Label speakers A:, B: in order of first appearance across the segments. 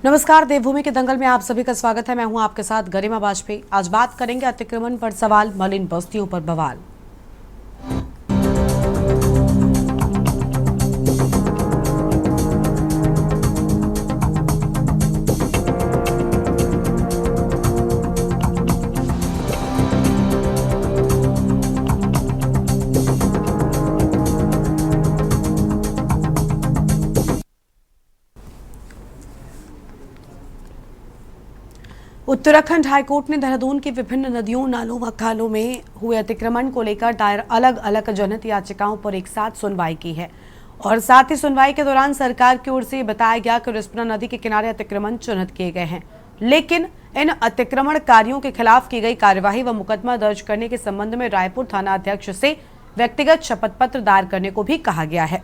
A: नमस्कार, देवभूमि के दंगल में आप सभी का स्वागत है। मैं हूं आपके साथ गरिमा वाजपेयी। आज बात करेंगे अतिक्रमण पर सवाल, मलिन बस्तियों पर बवाल। उत्तराखंड हाईकोर्ट ने देहरादून की विभिन्न नदियों, नालों व खालों में हुए अतिक्रमण को लेकर दायर अलग अलग जनहित याचिकाओं पर एक साथ सुनवाई की है और साथ ही सुनवाई के दौरान सरकार की ओर से बताया गया कि रिस्पना नदी के किनारे अतिक्रमण चिन्हित किए गए हैं, लेकिन इन अतिक्रमणकारियों के खिलाफ की गई कार्यवाही व मुकदमा दर्ज करने के संबंध में रायपुर थाना अध्यक्ष से व्यक्तिगत शपथ पत्र दायर करने को भी कहा गया है।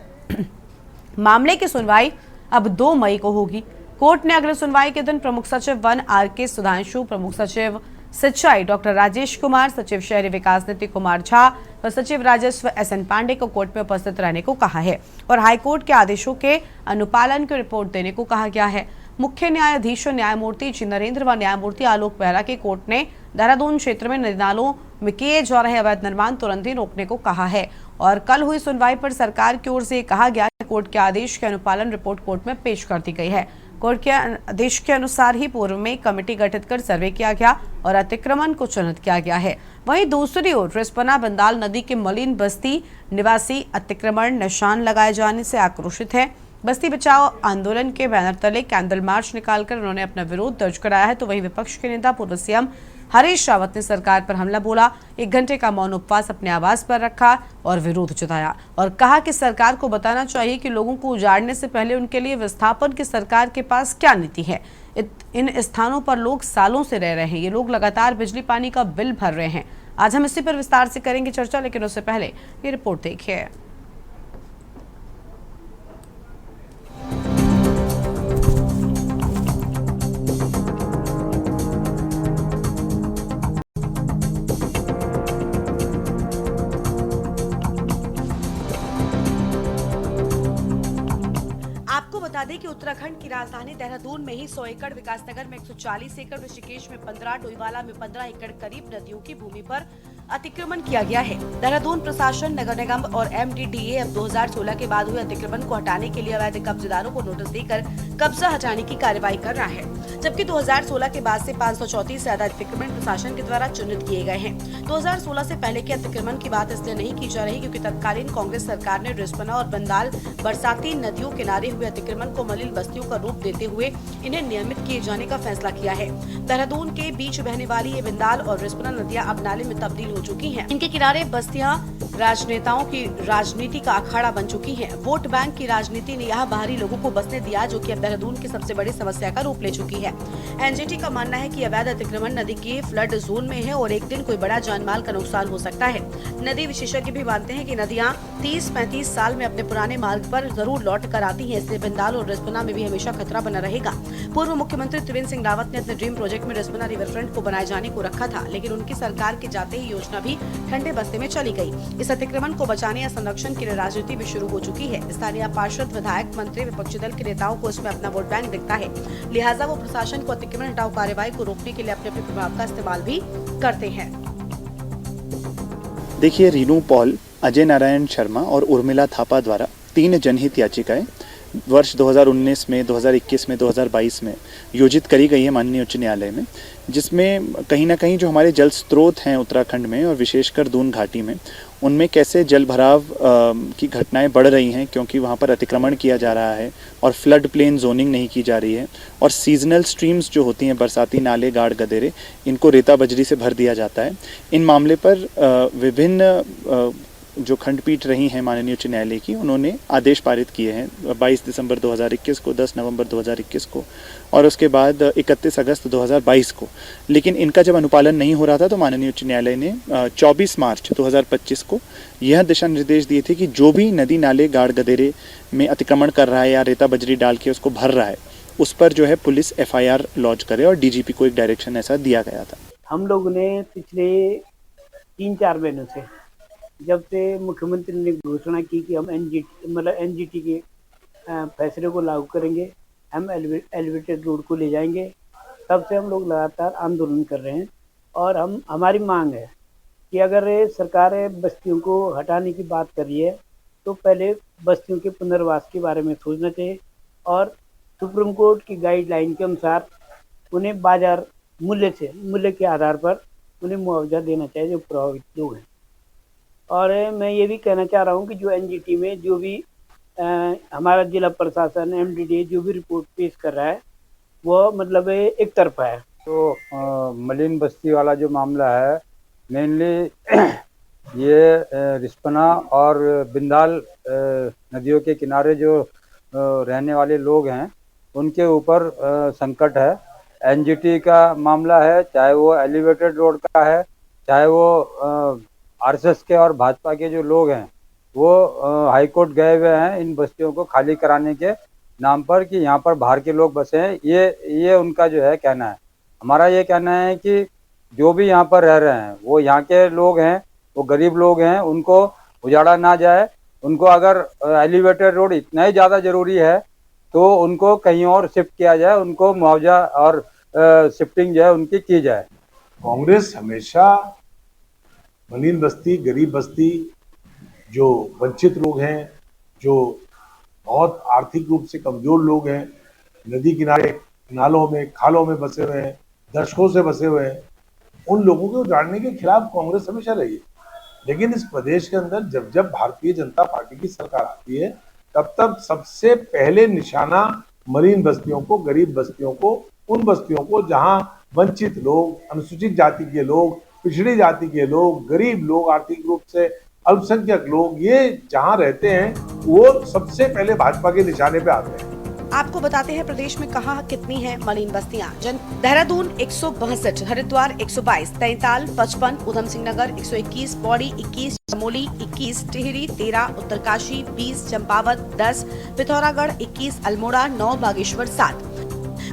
A: मामले की सुनवाई अब 2 मई को होगी। कोर्ट ने अगले सुनवाई के दिन प्रमुख सचिव वन आर.के. सुधांशु, प्रमुख सचिव सिंचाई डॉक्टर राजेश कुमार, सचिव शहरी विकास नीति कुमार झा और सचिव राजस्व एस.एन. पांडे को कोर्ट में उपस्थित रहने को कहा है और हाईकोर्ट के आदेशों के अनुपालन की रिपोर्ट देने को कहा गया है। मुख्य न्यायाधीश न्यायमूर्ति जी नरेंद्र व न्यायमूर्ति आलोक बेहरा के कोर्ट ने देहरादून क्षेत्र में नदी नालों में किए जा रहे अवैध निर्माण तुरंत ही रोकने को कहा है और कल हुई सुनवाई पर सरकार की ओर से कहा गया कि कोर्ट के आदेश के अनुपालन रिपोर्ट कोर्ट में पेश कर दी गई है। कोर्ट के आदेश के अनुसार ही पूर्व में कमेटी गठित कर सर्वे किया गया और अतिक्रमण को चिन्हित किया गया है। वहीं दूसरी ओर रिस्पना बंदाल नदी के मलिन बस्ती निवासी अतिक्रमण निशान लगाए जाने से आक्रोशित है। बस्ती बचाओ आंदोलन के बैनर तले कैंडल मार्च निकालकर उन्होंने अपना विरोध दर्ज कराया है। तो वहीं विपक्ष के नेता पूर्व सीएम हरीश रावत ने सरकार पर हमला बोला, 1 घंटे का मौन उपवास अपने आवास पर रखा और विरोध जताया और कहा कि सरकार को बताना चाहिए कि लोगों को उजाड़ने से पहले उनके लिए विस्थापन की सरकार के पास क्या नीति है। इन स्थानों पर लोग सालों से रह रहे हैं, ये लोग लगातार बिजली पानी का बिल भर रहे हैं। आज हम इसी पर विस्तार से करेंगे चर्चा, लेकिन उससे पहले ये रिपोर्ट देखिए। आपको बता दें कि उत्तराखंड की राजधानी देहरादून में ही 100 एकड़, विकासनगर में 140 एकड़, ऋषिकेश में 15, डोईवाला में 15 एकड़ करीब नदियों की भूमि पर अतिक्रमण किया गया है। देहरादून प्रशासन, नगर निगम और MDDA अब 2016 के बाद हुए अतिक्रमण को हटाने के लिए अवैध कब्जेदारों को नोटिस देकर कब्जा हटाने की कार्रवाई कर रहा है, जबकि 2016 के बाद से 534 से ज्यादा अतिक्रमण प्रशासन के द्वारा चिन्हित किए गए हैं। 2016 से पहले के अतिक्रमण की बात इसलिए नहीं की जा रही क्योंकि तत्कालीन कांग्रेस सरकार ने रिस्पना और बंदाल बरसाती नदियों किनारे हुए अतिक्रमण को मलिन बस्तियों का रूप देते हुए इन्हें नियमित किए जाने का फैसला किया है। देहरादून के बीच बहने वाली ये बंदाल और रिस्पना नदियां अब नाले में तब्दील हो चुकी हैं। इनके किनारे बस्तियां राजनेताओं की राजनीति का अखाड़ा बन चुकी हैं। वोट बैंक की राजनीति ने यहाँ बाहरी लोगों को बसने दिया, जो कि अब देहरादून की सबसे बड़ी समस्या का रूप ले चुकी है। एनजीटी का मानना है कि अवैध अतिक्रमण नदी के फ्लड जोन में है और एक दिन कोई बड़ा जानमाल का नुकसान हो सकता है। नदी विशेषज्ञ भी मानते हैं कि नदियां 30-35 साल में अपने पुराने मार्ग पर जरूर लौट कर आती हैं, इसलिए बंदाल और रिस्पना में भी हमेशा खतरा बना रहेगा। पूर्व मुख्यमंत्री त्रिवेंद्र सिंह रावत ने अपने ड्रीम प्रोजेक्ट में रिस्पना रिवर फ्रंट को बनाए जाने को रखा था, लेकिन उनकी सरकार के जाते ही योजना भी ठंडे बस्ते में चली गई। इस अतिक्रमण को बचाने या संरक्षण के लिए राजनीति भी शुरू हो चुकी है। स्थानीय पार्षद, विधायक, मंत्री, विपक्षी दल के नेताओं को इसमें अपना वोट बैंक दिखता है, लिहाजा वो प्रशासन को अतिक्रमण हटाओ कार्यवाही को रोकने के लिए अपने प्रभाव का इस्तेमाल भी करते हैं।
B: देखिए, रीनू पॉल, अजय नारायण शर्मा और उर्मिला थापा द्वारा 3 जनहित याचिकाएं वर्ष 2019 में, 2021 में, 2022 में योजित करी गई है माननीय उच्च न्यायालय में, जिसमें कहीं ना कहीं जो हमारे जल स्रोत हैं उत्तराखंड में और विशेषकर दून घाटी में, उनमें कैसे जल भराव की घटनाएं बढ़ रही हैं क्योंकि वहाँ पर अतिक्रमण किया जा रहा है और फ्लड प्लेन जोनिंग नहीं की जा रही है और सीजनल स्ट्रीम्स जो होती हैं, बरसाती नाले, गाड़ गदेरे, इनको रेता बजरी से भर दिया जाता है। इन मामले पर विभिन्न जो खंडपीठ रही हैं माननीय उच्च न्यायालय की, उन्होंने आदेश पारित किए हैं 22 दिसंबर 2021 को, 10 नवंबर 2021 को और उसके बाद 31 अगस्त 2022 को। लेकिन इनका जब अनुपालन नहीं हो रहा था तो माननीय उच्च न्यायालय ने 24 मार्च 2025 को यह दिशा निर्देश दिए थे कि जो भी नदी नाले, गाड़ गदेरे में अतिक्रमण कर रहा है या रेता बजरी डाल के उसको भर रहा है, उस पर जो है पुलिस FIR लॉन्च करे और DGP को एक डायरेक्शन ऐसा दिया गया था।
C: हम लोग ने पिछले 3-4 महीनों से, जब से मुख्यमंत्री ने घोषणा की कि हम NGT के फैसले को लागू करेंगे, हम एलिवेटेड रोड को ले जाएंगे। तब से हम लोग लगातार आंदोलन कर रहे हैं और हमारी मांग है कि अगर ये सरकार बस्तियों को हटाने की बात कर रही है तो पहले बस्तियों के पुनर्वास के बारे में सोचना चाहिए और सुप्रीम कोर्ट की गाइडलाइन के अनुसार उन्हें बाजार मूल्य के आधार पर उन्हें मुआवजा देना चाहिए जो प्रभावित लोग हैं। और मैं ये भी कहना चाह रहा हूँ कि जो एनजीटी में जो भी हमारा जिला प्रशासन एमडीडी जो भी रिपोर्ट पेश कर रहा है वो मतलब एक तरफा है।
D: तो मलिन बस्ती वाला जो मामला है मेनली ये रिस्पना और बिंदाल नदियों के किनारे जो रहने वाले लोग हैं उनके ऊपर संकट है। एनजीटी का मामला है, चाहे वो एलिवेटेड रोड का है, चाहे वो आरएसएस के और भाजपा के जो लोग हैं वो हाई कोर्ट गए हुए हैं इन बस्तियों को खाली कराने के नाम पर कि यहाँ पर बाहर के लोग बसे हैं। ये उनका जो है कहना है। हमारा ये कहना है कि जो भी यहाँ पर रह रहे हैं वो यहाँ के लोग हैं, वो गरीब लोग हैं, उनको उजाड़ा ना जाए। उनको अगर एलिवेटेड रोड इतना ही ज़्यादा ज़रूरी है तो उनको कहीं और शिफ्ट किया जाए, उनको मुआवजा और शिफ्टिंग जो है उनकी की जाए।
E: कांग्रेस हमेशा मलिन बस्ती, गरीब बस्ती, जो वंचित लोग हैं, जो बहुत आर्थिक रूप से कमजोर लोग हैं, नदी किनारे नालों में खालों में बसे हुए हैं, दशकों से बसे हुए हैं, उन लोगों को उजाड़ने के खिलाफ कांग्रेस हमेशा रही है। लेकिन इस प्रदेश के अंदर जब जब भारतीय जनता पार्टी की सरकार आती है तब तब सबसे पहले निशाना मलिन बस्तियों को, गरीब बस्तियों को, उन बस्तियों को जहां वंचित लोग, अनुसूचित जाति के लोग, पिछड़ी जाति के लोग, गरीब लोग, आर्थिक रूप से अल्पसंख्यक लोग ये जहां रहते हैं वो सबसे पहले भाजपा के निशाने पे आते हैं।
A: आपको बताते हैं प्रदेश में कहां कितनी हैं मलिन बस्तियां। देहरादून 162, हरिद्वार 122, तैताल 55, उधम सिंह नगर 121, पौड़ी 21, चमोली 21, टिहरी 13, उत्तरकाशी 20, चंपावत 10, पिथौरागढ़ 21, अल्मोड़ा 9, बागेश्वर 7।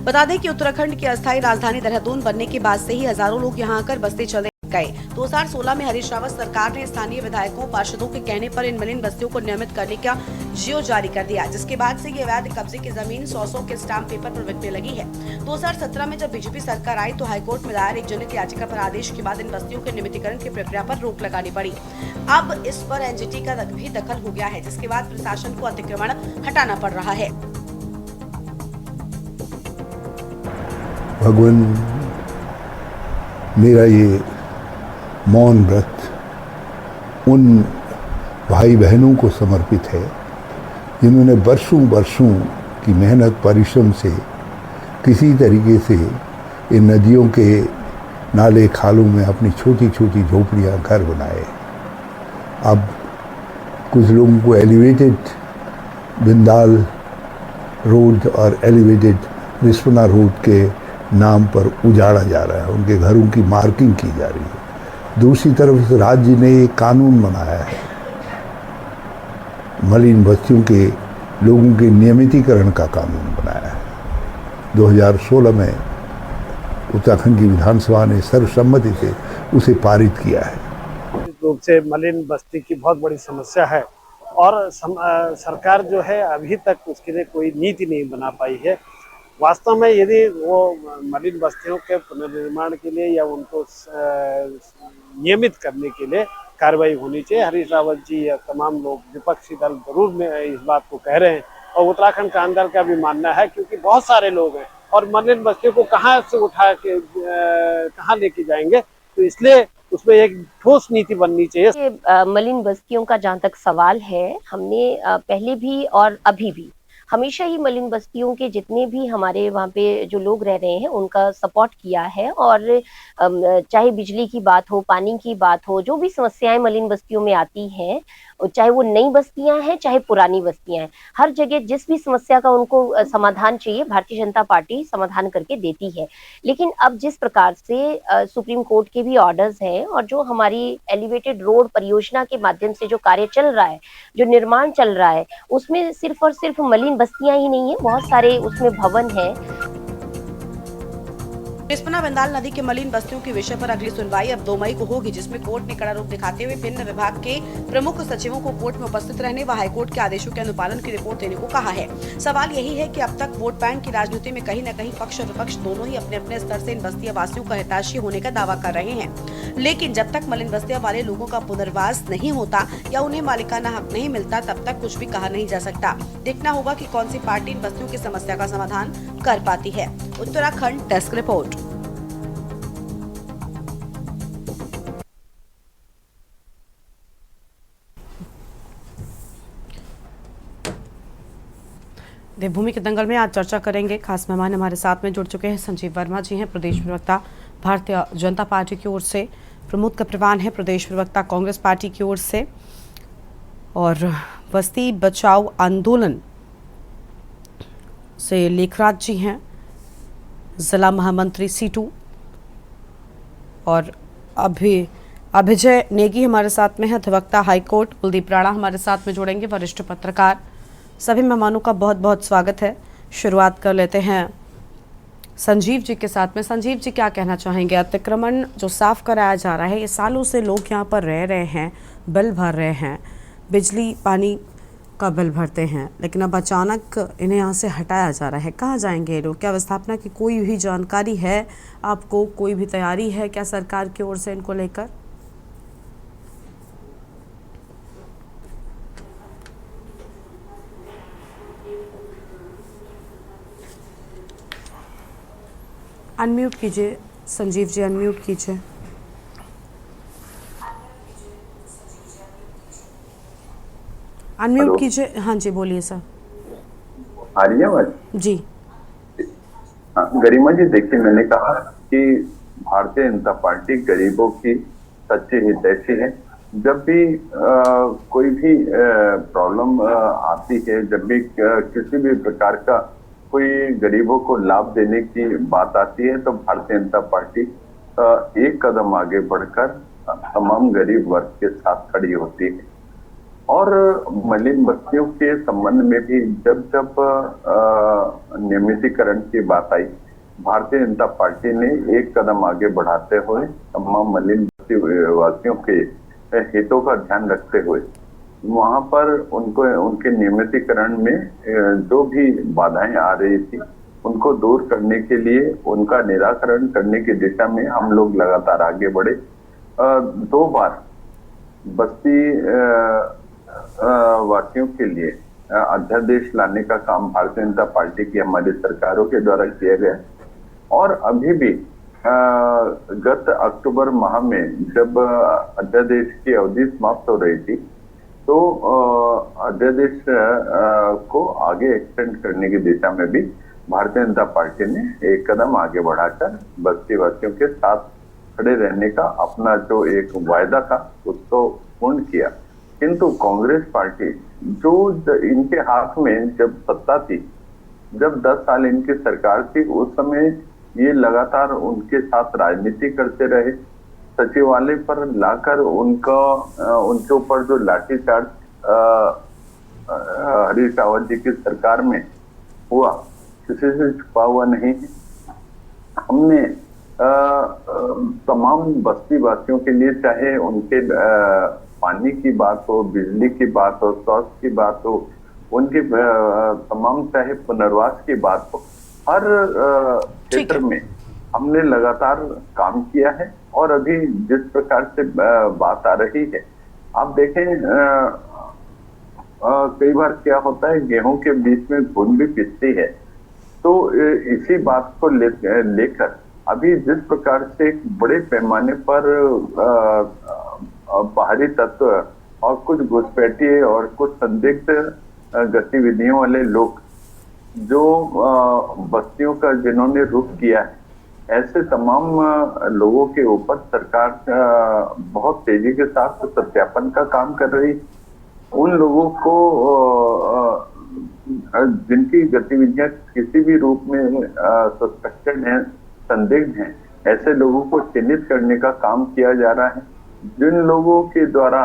A: बता दें कि उत्तराखंड की अस्थायी राजधानी देहरादून बनने के बाद से ही हजारों लोग यहां आकर बसते चले गए। 2016 में हरीश रावत सरकार ने स्थानीय विधायकों पार्षदों के कहने पर इन मलिन बस्तियों को नियमित करने का जियो जारी कर दिया, जिसके बाद से ये अवैध कब्जे की जमीन 100 के स्टाम्प पेपर पर बिकने लगी है। 2017 में जब बीजेपी सरकार आई तो हाईकोर्ट में दायर एक जनहित याचिका पर आदेश के बाद इन बस्तियों के नियमितीकरण की प्रक्रिया पर रोक लगानी पड़ी। अब इस पर एनजीटी का भी दखल हो गया है, जिसके बाद प्रशासन को अतिक्रमण हटाना पड़ रहा है।
F: भगवान, मेरा ये मौन व्रत उन भाई बहनों को समर्पित है जिन्होंने वर्षों की मेहनत परिश्रम से किसी तरीके से इन नदियों के नाले खालों में अपनी छोटी छोटी झोपड़ियाँ घर बनाए। अब कुछ लोगों को एलिवेटेड बिंदाल रोड और एलिवेटेड रिस्पना रोड के नाम पर उजाड़ा जा रहा है, उनके घरों की मार्किंग की जा रही है। दूसरी तरफ राज्य ने एक कानून बनाया है मलिन बस्तियों के लोगों के नियमितीकरण का कानून बनाया है। 2016 में उत्तराखंड की विधानसभा ने सर्वसम्मति से उसे पारित किया है।
G: रूप से मलिन बस्ती की बहुत बड़ी समस्या है और सरकार जो है अभी तक उसके लिए कोई नीति नहीं बना पाई है। वास्तव में यदि वो मलिन बस्तियों के पुनर्निर्माण के लिए या उनको नियमित करने के लिए कार्रवाई होनी चाहिए। हरीश रावत जी या तमाम लोग विपक्षी दल जरूर में इस बात को कह रहे हैं और उत्तराखंड का अंदर का भी मानना है, क्योंकि बहुत सारे लोग हैं और मलिन बस्तियों को कहाँ से उठा के कहाँ लेके जाएंगे, तो इसलिए उसमें एक ठोस नीति बननी चाहिए।
H: मलिन बस्तियों का जहाँ तक सवाल है, हमने पहले भी और अभी भी हमेशा ही मलिन बस्तियों के जितने भी हमारे वहाँ पे जो लोग रह रहे हैं उनका सपोर्ट किया है। और चाहे बिजली की बात हो, पानी की बात हो, जो भी समस्याएं मलिन बस्तियों में आती हैं, चाहे वो नई बस्तियां हैं चाहे पुरानी बस्तियां हैं, हर जगह जिस भी समस्या का उनको समाधान चाहिए भारतीय जनता पार्टी समाधान करके देती है। लेकिन अब जिस प्रकार से सुप्रीम कोर्ट के भी ऑर्डर्स हैं और जो हमारी एलिवेटेड रोड परियोजना के माध्यम से जो कार्य चल रहा है, जो निर्माण चल रहा है, उसमें सिर्फ और सिर्फ मलिन बस्तियां ही नहीं है, बहुत सारे उसमें भवन है।
A: रिस्पना बिंदाल नदी के मलिन बस्तियों के विषय पर अगली सुनवाई अब 2 मई को होगी, जिसमें कोर्ट ने कड़ा रूप दिखाते हुए भिन्न विभाग के प्रमुख सचिवों को कोर्ट में उपस्थित रहने व हाईकोर्ट के आदेशों के अनुपालन की रिपोर्ट देने को कहा है। सवाल यही है कि अब तक वोट बैंक की राजनीति में कहीं न कहीं पक्ष और विपक्ष दोनों ही अपने अपने स्तर से इन बस्ती वासियों का हितैषी होने का दावा कर रहे हैं, लेकिन जब तक मलिन बस्तियां वाले लोगों का पुनर्वास नहीं होता या उन्हें मालिकाना हक नहीं मिलता, तब तक कुछ भी कहा नहीं जा सकता। देखना होगा कि कौन सी पार्टी इन बस्तियों की समस्या का समाधान कर पाती है। Uttarakhand desk report. देवभूमि के दंगल में आज चर्चा करेंगे। खास मेहमान हमारे साथ में जुड़ चुके हैं। संजीव वर्मा जी हैं, प्रदेश प्रवक्ता भारतीय जनता पार्टी की ओर से। प्रमोद कप्रवान है, प्रदेश प्रवक्ता कांग्रेस पार्टी की ओर से। और बस्ती बचाओ आंदोलन से लेखराज जी हैं, जिला महामंत्री C2। और अभिजय नेगी हमारे साथ में है, अधिवक्ता हाईकोर्ट। कुलदीप राणा हमारे साथ में जुड़ेंगे, वरिष्ठ पत्रकार। सभी मेहमानों का बहुत बहुत स्वागत है। शुरुआत कर लेते हैं संजीव जी के साथ में। संजीव जी, क्या कहना चाहेंगे? अतिक्रमण जो साफ कराया जा रहा है, ये सालों से लोग यहाँ पर रह रहे हैं, बिल भर रहे हैं, बिजली पानी का बिल भरते हैं, लेकिन अब अचानक इन्हें यहाँ से हटाया जा रहा है। कहाँ जाएंगे ये लोग? क्या विस्थापना की कोई भी जानकारी है आपको? कोई भी तैयारी है क्या सरकार की ओर से इनको लेकर? अनम्यूट कीजिए संजीव जी, अनम्यूट कीजिए। अनम्यूट कीजिए। हाँ जी, बोलिए सर।
I: आ रही है आवाज?
A: जी
I: हाँ, गरिमा जी, देखिए, मैंने कहा कि भारतीय जनता पार्टी गरीबों की सच्ची हितैषी है। जब भी कोई भी प्रॉब्लम आती है, जब भी किसी भी प्रकार का कोई गरीबों को लाभ देने की बात आती है, तो भारतीय जनता पार्टी एक कदम आगे बढ़कर तमाम गरीब वर्ग के साथ खड़ी होती है। और मलिन बस्तियों के संबंध में भी जब जब नियमितीकरण की बात आई, भारतीय जनता पार्टी ने एक कदम आगे बढ़ाते हुए तमाम मलिन बस्ती वासियों के हितों का ध्यान रखते हुए वहां पर उनके नियमितीकरण में जो भी बाधाएं आ रही थी, उनको दूर करने के लिए, उनका निराकरण करने की दिशा में हम लोग लगातार आगे बढ़े। 2 बार बस्ती वासियों के लिए अध्यादेश लाने का काम भारतीय जनता पार्टी की हमारी सरकारों के द्वारा किया गया। और अभी भी गत अक्टूबर माह में जब अध्यादेश की अवधि समाप्त हो रही थी, तो अध्यादेश को आगे एक्सटेंड करने की दिशा में भी भारतीय जनता पार्टी ने एक कदम आगे बढ़ाकर बस्ती वासियों के साथ खड़े रहने का अपना जो एक वायदा था उसको पूर्ण किया। किंतु कांग्रेस पार्टी, जो इनके हाथ में जब सत्ता थी, जब 10 साल इनकी सरकार थी, उस समय ये लगातार उनके साथ राजनीति करते रहे। सचिवालय पर लाकर उनके ऊपर जो लाठीचार्ज हरीश रावत जी की सरकार में हुआ, किसी से छुपा हुआ नहीं है। हमने तमाम बस्ती वासियों के लिए, चाहे उनके पानी की बात हो, बिजली की बात हो, स्वास्थ्य की बात हो, उनके तमाम चाहे पुनर्वास की बात हो, हर क्षेत्र में हमने लगातार काम किया है। और अभी जिस प्रकार से बात आ रही है, आप देखें, कई बार क्या होता है, गेहूं के बीच में घुन भी पिसती है। तो इसी बात को लेकर अभी जिस प्रकार से बड़े पैमाने पर बाहरी तत्व और कुछ घुसपैठिए और कुछ संदिग्ध गतिविधियों वाले लोग जो बस्तियों का जिन्होंने रुख किया है, ऐसे तमाम लोगों के ऊपर सरकार बहुत तेजी के साथ सत्यापन का काम कर रही। उन लोगों को जिनकी गतिविधियां किसी भी रूप में सस्पेक्टेड हैं, संदिग्ध हैं, ऐसे लोगों को चिन्हित करने का काम किया जा रहा है। जिन लोगों के द्वारा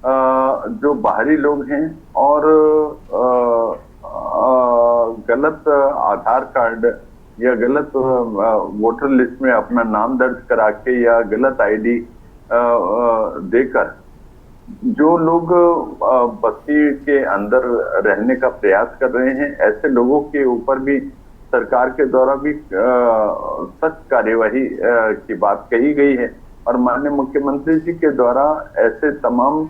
I: जो बाहरी लोग हैं और गलत आधार कार्ड या गलत वोटर लिस्ट में अपना नाम दर्ज करा के या गलत आईडी देकर जो लोग बस्ती के अंदर रहने का प्रयास कर रहे हैं, ऐसे लोगों के ऊपर भी सरकार के द्वारा भी सख्त कार्यवाही की बात कही गई है। और माननीय मुख्यमंत्री जी के द्वारा ऐसे तमाम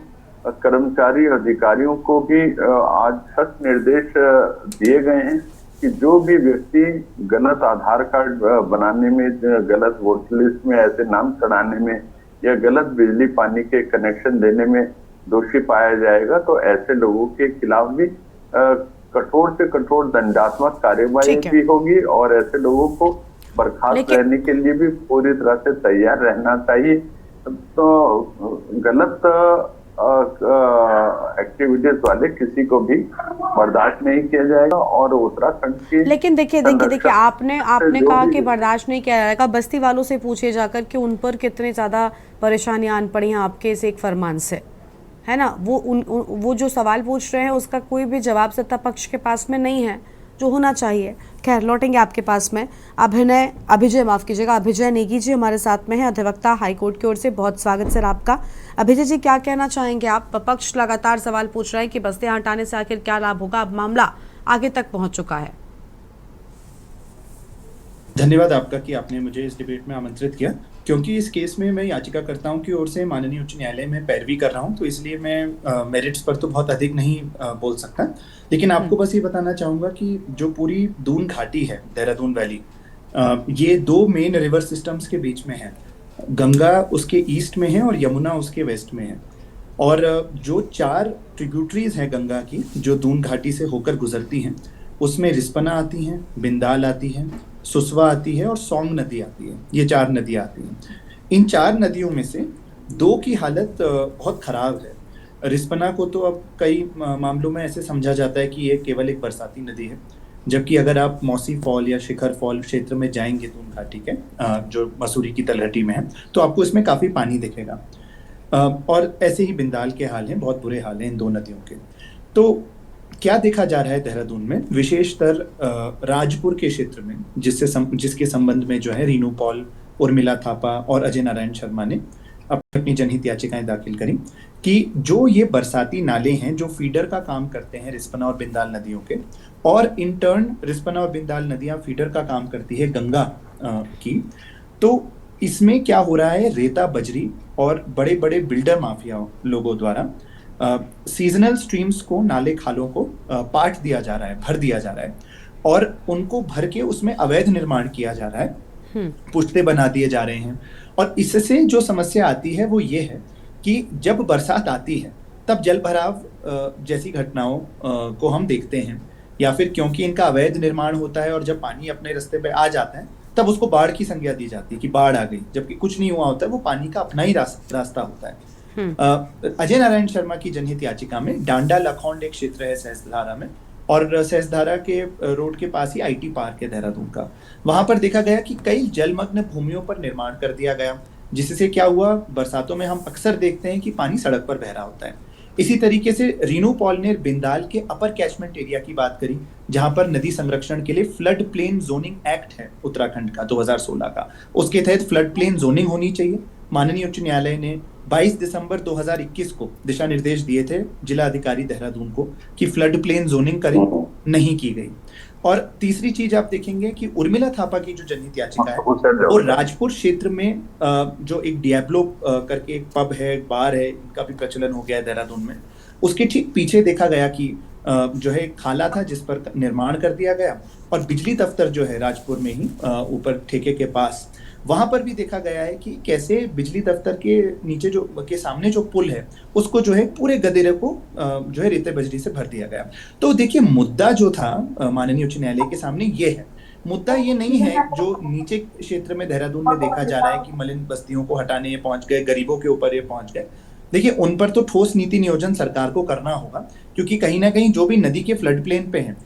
I: कर्मचारी अधिकारियों को भी आज सख्त निर्देश दिए गए हैं कि जो भी व्यक्ति गलत आधार कार्ड बनाने में, गलत वोटर लिस्ट में ऐसे नाम चढ़ाने में या गलत बिजली पानी के कनेक्शन देने में दोषी पाया जाएगा, तो ऐसे लोगों के खिलाफ भी कठोर से कठोर दंडात्मक कार्यवाही भी होगी और ऐसे लोगों को बर्खास्त रहने के लिए भी पूरी तरह से तैयार रहना चाहिए। तो गलत एक्टिविटीज वाले किसी को भी बर्दाश्त नहीं किया जाएगा। और उत्तराखंड की
A: लेकिन देखिए आपने कहा कि बर्दाश्त नहीं किया जाएगा। बस्ती वालों से पूछे जाकर कि उन पर कितने ज़्यादा परेशानियां आन पड़ी हैं आपके इस एक फरमान से, है ना। वो जो सवाल पूछ रहे हैं उसका कोई भी जवाब सत्ता पक्ष के पास में नहीं है जो होना चाहिए। खैर, लौटेंगे आपके पास में। अभिजय नेगी जी हमारे साथ में है, अधिवक्ता हाईकोर्ट की ओर से। बहुत स्वागत सर आपका। अभिजय जी, क्या कहना चाहेंगे आप? पक्ष लगातार सवाल पूछ रहे हैं कि बस्तियां हटाने से आखिर क्या लाभ होगा, अब मामला आगे तक पहुंच चुका है।
J: धन्यवाद आपका कि आपने मुझे इस डिबेट में आमंत्रित किया, क्योंकि इस केस में मैं याचिकाकर्ताओं की ओर से माननीय उच्च न्यायालय में पैरवी कर रहा हूं, तो इसलिए मैं मेरिट्स पर तो बहुत अधिक नहीं बोल सकता। लेकिन आपको बस ये बताना चाहूँगा कि जो पूरी दून घाटी है, देहरादून वैली, ये दो मेन रिवर सिस्टम्स के बीच में है। गंगा उसके ईस्ट में है और यमुना उसके वेस्ट में है। और जो 4 ट्रिब्यूटरीज हैं गंगा की जो दून घाटी से होकर गुजरती हैं, उसमें रिस्पना आती हैं, बिंदाल आती है, सुसवा आती है और सौंग नदी आती है। ये 4 नदियाँ आती हैं। इन 4 नदियों में से 2 की हालत बहुत ख़राब है। रिस्पना को तो अब कई मामलों में ऐसे समझा जाता है कि ये केवल एक बरसाती नदी है, जबकि अगर आप मौसी फॉल या शिखर फॉल क्षेत्र में जाएंगे दून घाटी के, जो मसूरी की तलहटी में है, तो आपको इसमें काफ़ी पानी दिखेगा। और ऐसे ही बिंदाल के हाल हैं, बहुत बुरे हाल हैं इन 2 नदियों के। तो क्या देखा जा रहा है देहरादून में, विशेषतर राजपुर के क्षेत्र में, जिसके संबंध में जो है रीनू पॉल, उर्मिला थापा और अजय नारायण शर्मा ने अपनी जनहित याचिकाएं दाखिल करी कि जो ये बरसाती नाले हैं जो फीडर का काम करते हैं रिस्पना और बिंदाल नदियों के, और इन टर्न रिस्पना और बिंदाल नदियां फीडर का काम करती है गंगा की, तो इसमें क्या हो रहा है, रेता बजरी और बड़े बड़े बिल्डर माफिया लोगों द्वारा सीजनल स्ट्रीम्स को, नाले खालों को पाट दिया जा रहा है, भर दिया जा रहा है, और उनको भर के उसमें अवैध निर्माण किया जा रहा है, पुश्ते बना दिए जा रहे हैं। और इससे जो समस्या आती है वो ये है कि जब बरसात आती है तब जल भराव जैसी घटनाओं को हम देखते हैं, या फिर क्योंकि इनका अवैध निर्माण होता है और जब पानी अपने रास्ते पे आ जाता है तब उसको बाढ़ की संज्ञा दी जाती है कि बाढ़ आ गई, जबकि कुछ नहीं हुआ होता है, वो पानी का अपना ही रास्ता होता है। अजय नारायण शर्मा की जनहित याचिका में डांडा लखौंड एक क्षेत्र है सहस्त्रधारा में, और सहस्त्रधारा के रोड के पास ही IT पार्क है देहरादून का। वहां पर देखा गया कि कई जलमग्न भूमियों पर निर्माण कर दिया गया, जिससे क्या हुआ, बरसातों में हम अक्सर देखते हैं कि पानी सड़क पर बह रहा होता है। इसी तरीके से रीनू पॉल ने बिंदाल के अपर कैचमेंट एरिया की बात करी, जहां पर नदी संरक्षण के लिए फ्लड प्लेन जोनिंग एक्ट है उत्तराखंड का 2016 का, उसके तहत फ्लड प्लेन जोनिंग होनी चाहिए। माननीय उच्च न्यायालय ने 22 दिसंबर 2021 को दिशा निर्देश दिए थे जिला अधिकारी देहरादून को कि फ्लड प्लेन जोनिंग करें, नहीं की गई। और तीसरी चीज आप देखेंगे कि उर्मिला थापा की जो जनहित याचिका है वो राजपुर क्षेत्र में जो एक डियाब्लो करके एक पब है, बार है, इनका भी प्रचलन हो गया है देहरादून में, उसके ठीक पीछे देखा गया कि जो है खाला था जिस पर निर्माण कर दिया गया, और बिजली दफ्तर जो है राजपुर में ही ऊपर ठेके के पास, वहां पर भी देखा गया है कि कैसे बिजली दफ्तर के नीचे जो के सामने जो पुल है उसको जो है पूरे गदेरे को जो है रेते बजरी से भर दिया गया। तो देखिए, मुद्दा जो था माननीय उच्च न्यायालय के सामने ये है, मुद्दा ये नहीं है जो नीचे क्षेत्र में देहरादून में देखा जा रहा है कि मलिन बस्तियों को हटाने ये पहुंच गए, गरीबों के ऊपर ये पहुंच गए। देखिए, उन पर तो ठोस नीति नियोजन सरकार को करना होगा, क्योंकि कहीं ना कहीं जो भी नदी के फ्लड प्लेन पे है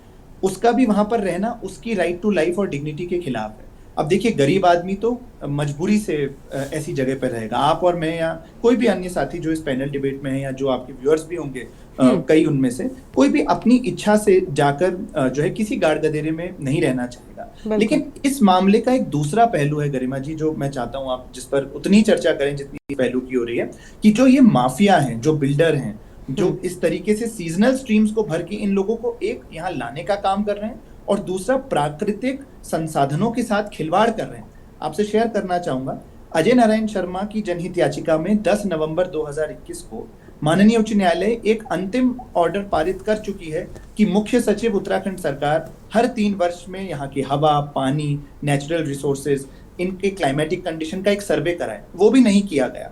J: उसका भी वहां पर रहना उसकी राइट टू लाइफ और डिग्निटी के खिलाफ है। अब देखिए, गरीब आदमी तो मजबूरी से ऐसी जगह पर रहेगा। आप और मैं या कोई भी अन्य साथी जो इस पैनल डिबेट में है या जो आपके व्यूअर्स भी होंगे कई उनमें से कोई भी अपनी इच्छा से जाकर जो है किसी गाड़ गदेरे में नहीं रहना चाहेगा। लेकिन इस मामले का एक दूसरा पहलू है गरिमा जी, जो मैं चाहता हूं आप जिस पर उतनी चर्चा करें जितनी पहलू की हो रही है, कि जो ये माफिया हैं, जो बिल्डर हैं, जो इस तरीके से सीजनल स्ट्रीम्स को भर के इन लोगों को एक यहाँ लाने का काम कर रहे हैं, और दूसरा प्राकृतिक संसाधनों के साथ खिलवाड़ कर रहे हैं। आपसे शेयर करना चाहूंगा, अजय नारायण शर्मा की जनहित याचिका में 10 नवंबर 2021 को माननीय उच्च न्यायालय एक अंतिम ऑर्डर पारित कर चुकी है कि मुख्य सचिव उत्तराखंड सरकार हर 3 वर्ष में यहाँ की हवा, पानी, नेचुरल रिसोर्सेज, इनके क्लाइमेटिक कंडीशन का एक सर्वे कराए। वो भी नहीं किया गया।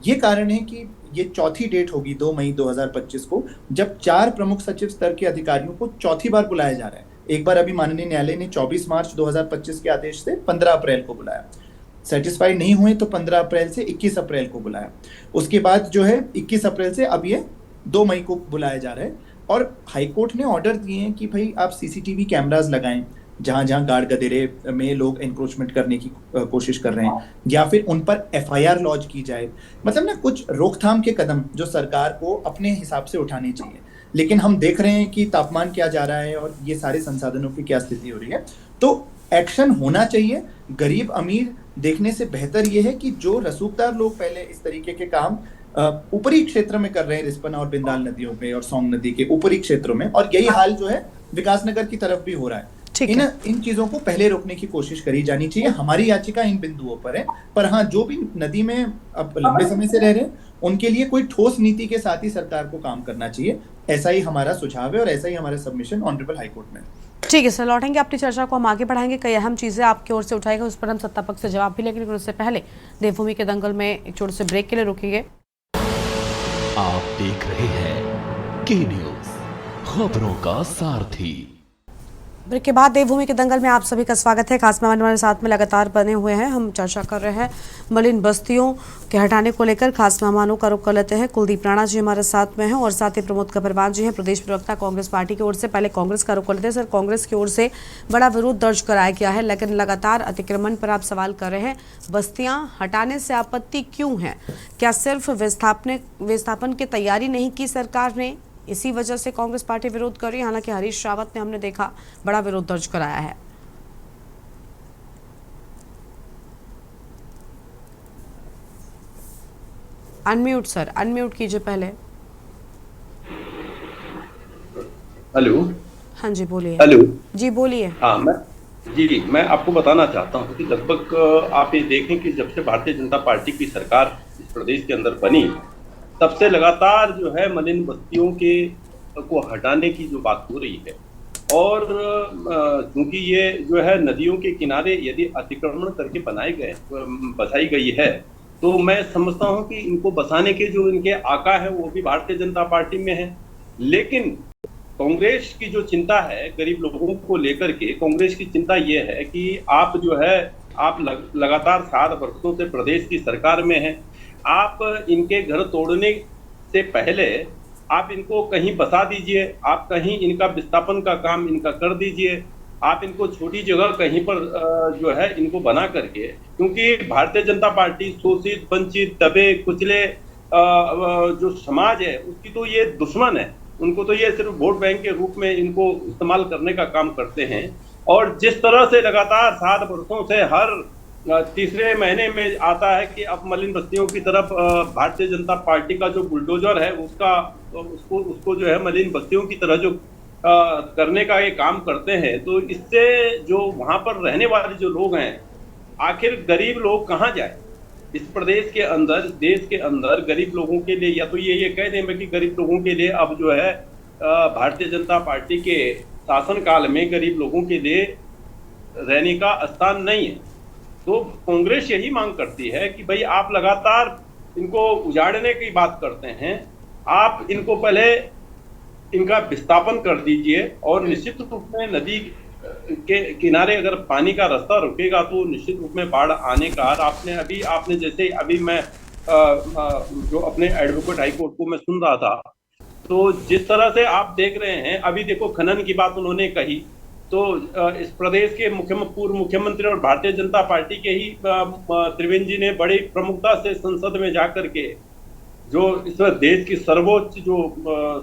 J: ये कारण है कि ये चौथी डेट होगी 2 मई 2025 को, जब 4 प्रमुख सचिव स्तर के अधिकारियों को चौथी बार बुलाया जा रहा है। एक बार अभी माननीय न्यायालय ने 24 मार्च 2025 के आदेश से 15 अप्रैल को बुलाया। सेटिस्फाइड नहीं हुए तो 15 अप्रैल से 21 अप्रैल को बुलाया। उसके बाद जो है 21 अप्रैल से अब ये 2 मई को बुलाया जा रहा है। और हाईकोर्ट ने ऑर्डर दिए हैं कि भाई आप सीसीटीवी कैमरास लगाएं जहां जहां गाड़ गदेरे में लोग एंक्रोचमेंट करने की कोशिश कर रहे हैं, या फिर उन पर एफआईआर लॉन्च की जाए। मतलब ना कुछ रोकथाम के कदम जो सरकार को अपने हिसाब से उठाने चाहिए। लेकिन हम देख रहे हैं कि तापमान क्या जा रहा है और ये सारे संसाधनों की क्या स्थिति हो रही है, तो एक्शन होना चाहिए। गरीब अमीर देखने से बेहतर ये है कि जो रसूखदार लोग पहले इस तरीके के काम ऊपरी क्षेत्र में कर रहे हैं, रिस्पना और बिंदाल नदियों पे और सोंग नदी के ऊपरी क्षेत्रों में, और यही हाल जो है विकासनगर की तरफ भी हो रहा है। इन चीजों को पहले रोकने की कोशिश करी जानी चाहिए। हमारी याचिका इन बिंदुओं पर है, पर हाँ, जो भी नदी में अब लंबे समय से रह रहे हैं उनके लिए कोई ठोस नीति के साथ ही सरकार को काम करना चाहिए। ऐसा ही हमारा सुझाव है और ऐसा ही हमारा सबमिशन ऑनरेबल हाईकोर्ट में।
A: ठीक है सर, लौटेंगे अपनी चर्चा को हम आगे बढ़ाएंगे। कई अहम चीजें आपकी ओर से उठाएंगे, उस पर हम सत्ता पक्ष से जवाब भी लेंगे। लेकिन उससे पहले देवभूमि के दंगल में एक छोटे से ब्रेक के लिए रुकेंगे।
K: आप देख रहे हैं के न्यूज़, खबरों का सारथी।
A: ब्रेक के बाद देवभूमि के दंगल में आप सभी का स्वागत है। खास मेहमान हमारे साथ में लगातार बने हुए हैं। हम चर्चा कर रहे हैं मलिन बस्तियों के हटाने को लेकर। खास मेहमानों का रुख कर लेते हैं। कुलदीप राणा जी हमारे साथ में हैं और साथ ही प्रमोद कबरवान जी हैं, प्रदेश प्रवक्ता कांग्रेस पार्टी की ओर से। पहले कांग्रेस का रुख कर लेते हैं। सर, कांग्रेस की ओर से बड़ा विरोध दर्ज कराया गया है, लेकिन लगातार अतिक्रमण पर आप सवाल कर रहे हैं। बस्तियां हटाने से आपत्ति क्यों है? क्या सिर्फ विस्थापन की तैयारी नहीं की सरकार ने, इसी वजह से कांग्रेस पार्टी विरोध कर रही है? हालांकि हरीश रावत ने, हमने देखा, बड़ा विरोध दर्ज कराया है। अनम्यूट सर, अनम्यूट कीजिए पहले।
L: हेलो।
A: हाँ जी बोलिए।
L: हेलो
A: जी बोलिए।
L: हाँ, मैं आपको बताना चाहता हूँ कि लगभग आप ये देखें कि जब से भारतीय जनता पार्टी की सरकार इस प्रदेश के अंदर बनी, तब से लगातार जो है मलिन बस्तियों को हटाने की जो बात हो रही है, और क्योंकि ये जो है नदियों के किनारे यदि अतिक्रमण करके बसाई गई है, तो मैं समझता हूं कि इनको बसाने के जो इनके आका है वो भी भारतीय जनता पार्टी में है। लेकिन कांग्रेस की जो चिंता है गरीब लोगों को लेकर के, कांग्रेस की चिंता ये है कि आप जो है लगातार 7 वर्षों से प्रदेश की सरकार में हैं। आप इनके घर तोड़ने से पहले आप इनको कहीं बसा दीजिए, आप कहीं इनका विस्थापन का काम इनका कर दीजिए, आप इनको छोटी जगह कहीं पर जो है इनको बना करके, क्योंकि भारतीय जनता पार्टी शोषित, वंचित, दबे कुचले जो समाज है उसकी तो ये दुश्मन है। उनको तो ये सिर्फ वोट बैंक के रूप में इनको इस्तेमाल करने का काम करते हैं। और जिस तरह से लगातार 7 वर्षों से हर तीसरे महीने में आता है कि अब मलिन बस्तियों की तरफ भारतीय जनता पार्टी का जो बुलडोजर है उसको जो है मलिन बस्तियों की तरह जो करने का ये काम करते हैं, तो इससे जो वहां पर रहने वाले जो लोग हैं, आखिर गरीब लोग कहाँ जाए? इस प्रदेश के अंदर, देश के अंदर गरीब लोगों के लिए, या तो ये कह दें कि गरीब लोगों के लिए अब जो है भारतीय जनता पार्टी के शासनकाल में गरीब लोगों के लिए रहने का स्थान नहीं है। तो कांग्रेस यही मांग करती है कि भाई आप लगातार इनको उजाड़ने की बात करते हैं, आप इनको पहले इनका विस्थापन कर दीजिए, और निश्चित रूप में नदी के किनारे अगर पानी का रास्ता रुकेगा तो निश्चित रूप में बाढ़ आने का। आपने जैसे अभी मैं जो अपने एडवोकेट हाई कोर्ट को मैं सुन रहा था, तो जिस तरह से आप देख रहे हैं, अभी देखो खनन की बात उन्होंने कही, तो इस प्रदेश के पूर्व मुख्यमंत्री और भारतीय जनता पार्टी के ही त्रिवेंद्र जी ने बड़ी प्रमुखता से संसद में जाकर के जो इस देश की सर्वोच्च जो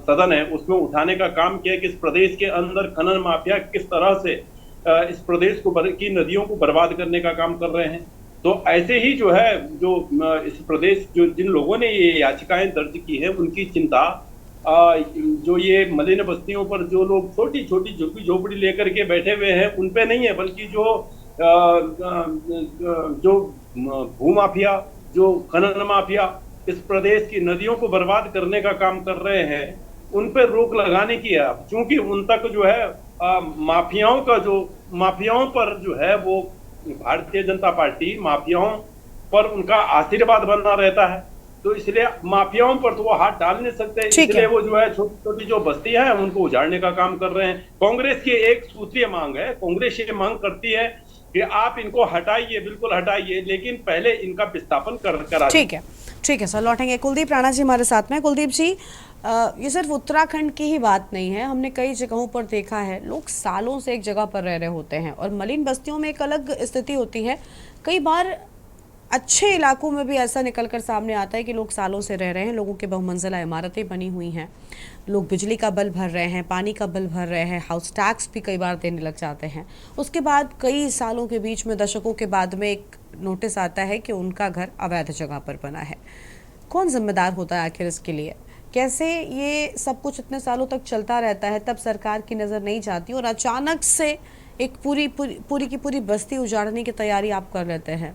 L: सदन है उसमें उठाने का काम किया कि इस प्रदेश के अंदर खनन माफिया किस तरह से इस प्रदेश को की नदियों को बर्बाद करने का काम कर रहे हैं। तो ऐसे ही जो है जो इस प्रदेश जो जिन लोगों ने ये याचिकाएं दर्ज की है उनकी चिंता जो ये मलिन बस्तियों पर जो लोग छोटी छोटी झुग्गी झोपड़ी लेकर के बैठे हुए हैं उन पे नहीं है, बल्कि जो भूमाफिया, जो खनन माफिया इस प्रदेश की नदियों को बर्बाद करने का काम कर रहे हैं उन पे रोक लगाने की है। क्योंकि उन तक जो है माफियाओं पर जो है वो भारतीय जनता पार्टी माफियाओं पर उनका आशीर्वाद बना रहता है, तो इसलिए माफियाओं पर तो वो हाथ डाल नहीं सकते, इसलिए वो जो है छोटी छोटी जो बस्तियां हैं उनको उजाड़ने का काम कर रहे हैं। कांग्रेस की एक सूत्रीय मांग है, कांग्रेस ये मांग करती है कि आप इनको हटाइए, बिल्कुल हटाइए, लेकिन पहले इनका विस्थापन करा।
A: ठीक है सर, लौटेंगे। कुलदीप राणा जी हमारे साथ में। कुलदीप जी, ये सिर्फ उत्तराखंड की ही बात नहीं है, हमने कई जगहों पर देखा है लोग सालों से एक जगह पर रह रहे होते हैं और मलिन बस्तियों में एक अलग स्थिति होती है। कई बार अच्छे इलाकों में भी ऐसा निकलकर सामने आता है कि लोग सालों से रह रहे हैं, लोगों के बहुमंजिला इमारतें बनी हुई हैं, लोग बिजली का बिल भर रहे हैं, पानी का बिल भर रहे हैं, हाउस टैक्स भी कई बार देने लग जाते हैं। उसके बाद कई सालों के बीच में, दशकों के बाद में एक नोटिस आता है कि उनका घर अवैध जगह पर बना है। कौन जिम्मेदार होता है आखिर इसके लिए? कैसे ये सब कुछ इतने सालों तक चलता रहता है, तब सरकार की नज़र नहीं जाती और अचानक से एक पूरी की पूरी बस्ती उजाड़ने की तैयारी आप कर लेते हैं?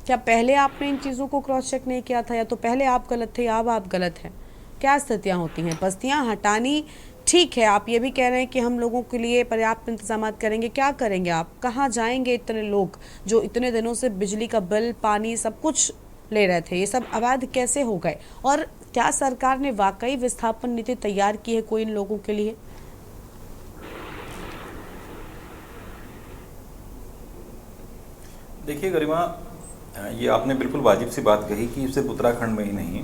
A: क्या पहले आपने इन चीज़ों को क्रॉस चेक नहीं किया था, या तो पहले आप गलत थे या अब आप गलत हैं? क्या स्थितियाँ होती हैं? बस्तियाँ हटानी ठीक है, आप ये भी कह रहे हैं कि हम लोगों के लिए पर्याप्त इंतजाम करेंगे, क्या करेंगे आप? कहाँ जाएंगे इतने लोग जो इतने दिनों से बिजली का बिल, पानी सब कुछ ले रहे थे? ये सब अवैध कैसे हो गए? और क्या सरकार ने वाकई विस्थापन नीति तैयार की है कोई इन लोगों के लिए?
M: देखिए गरिमा, ये आपने बिल्कुल वाजिब सी बात कही कि सिर्फ उत्तराखंड में ही नहीं,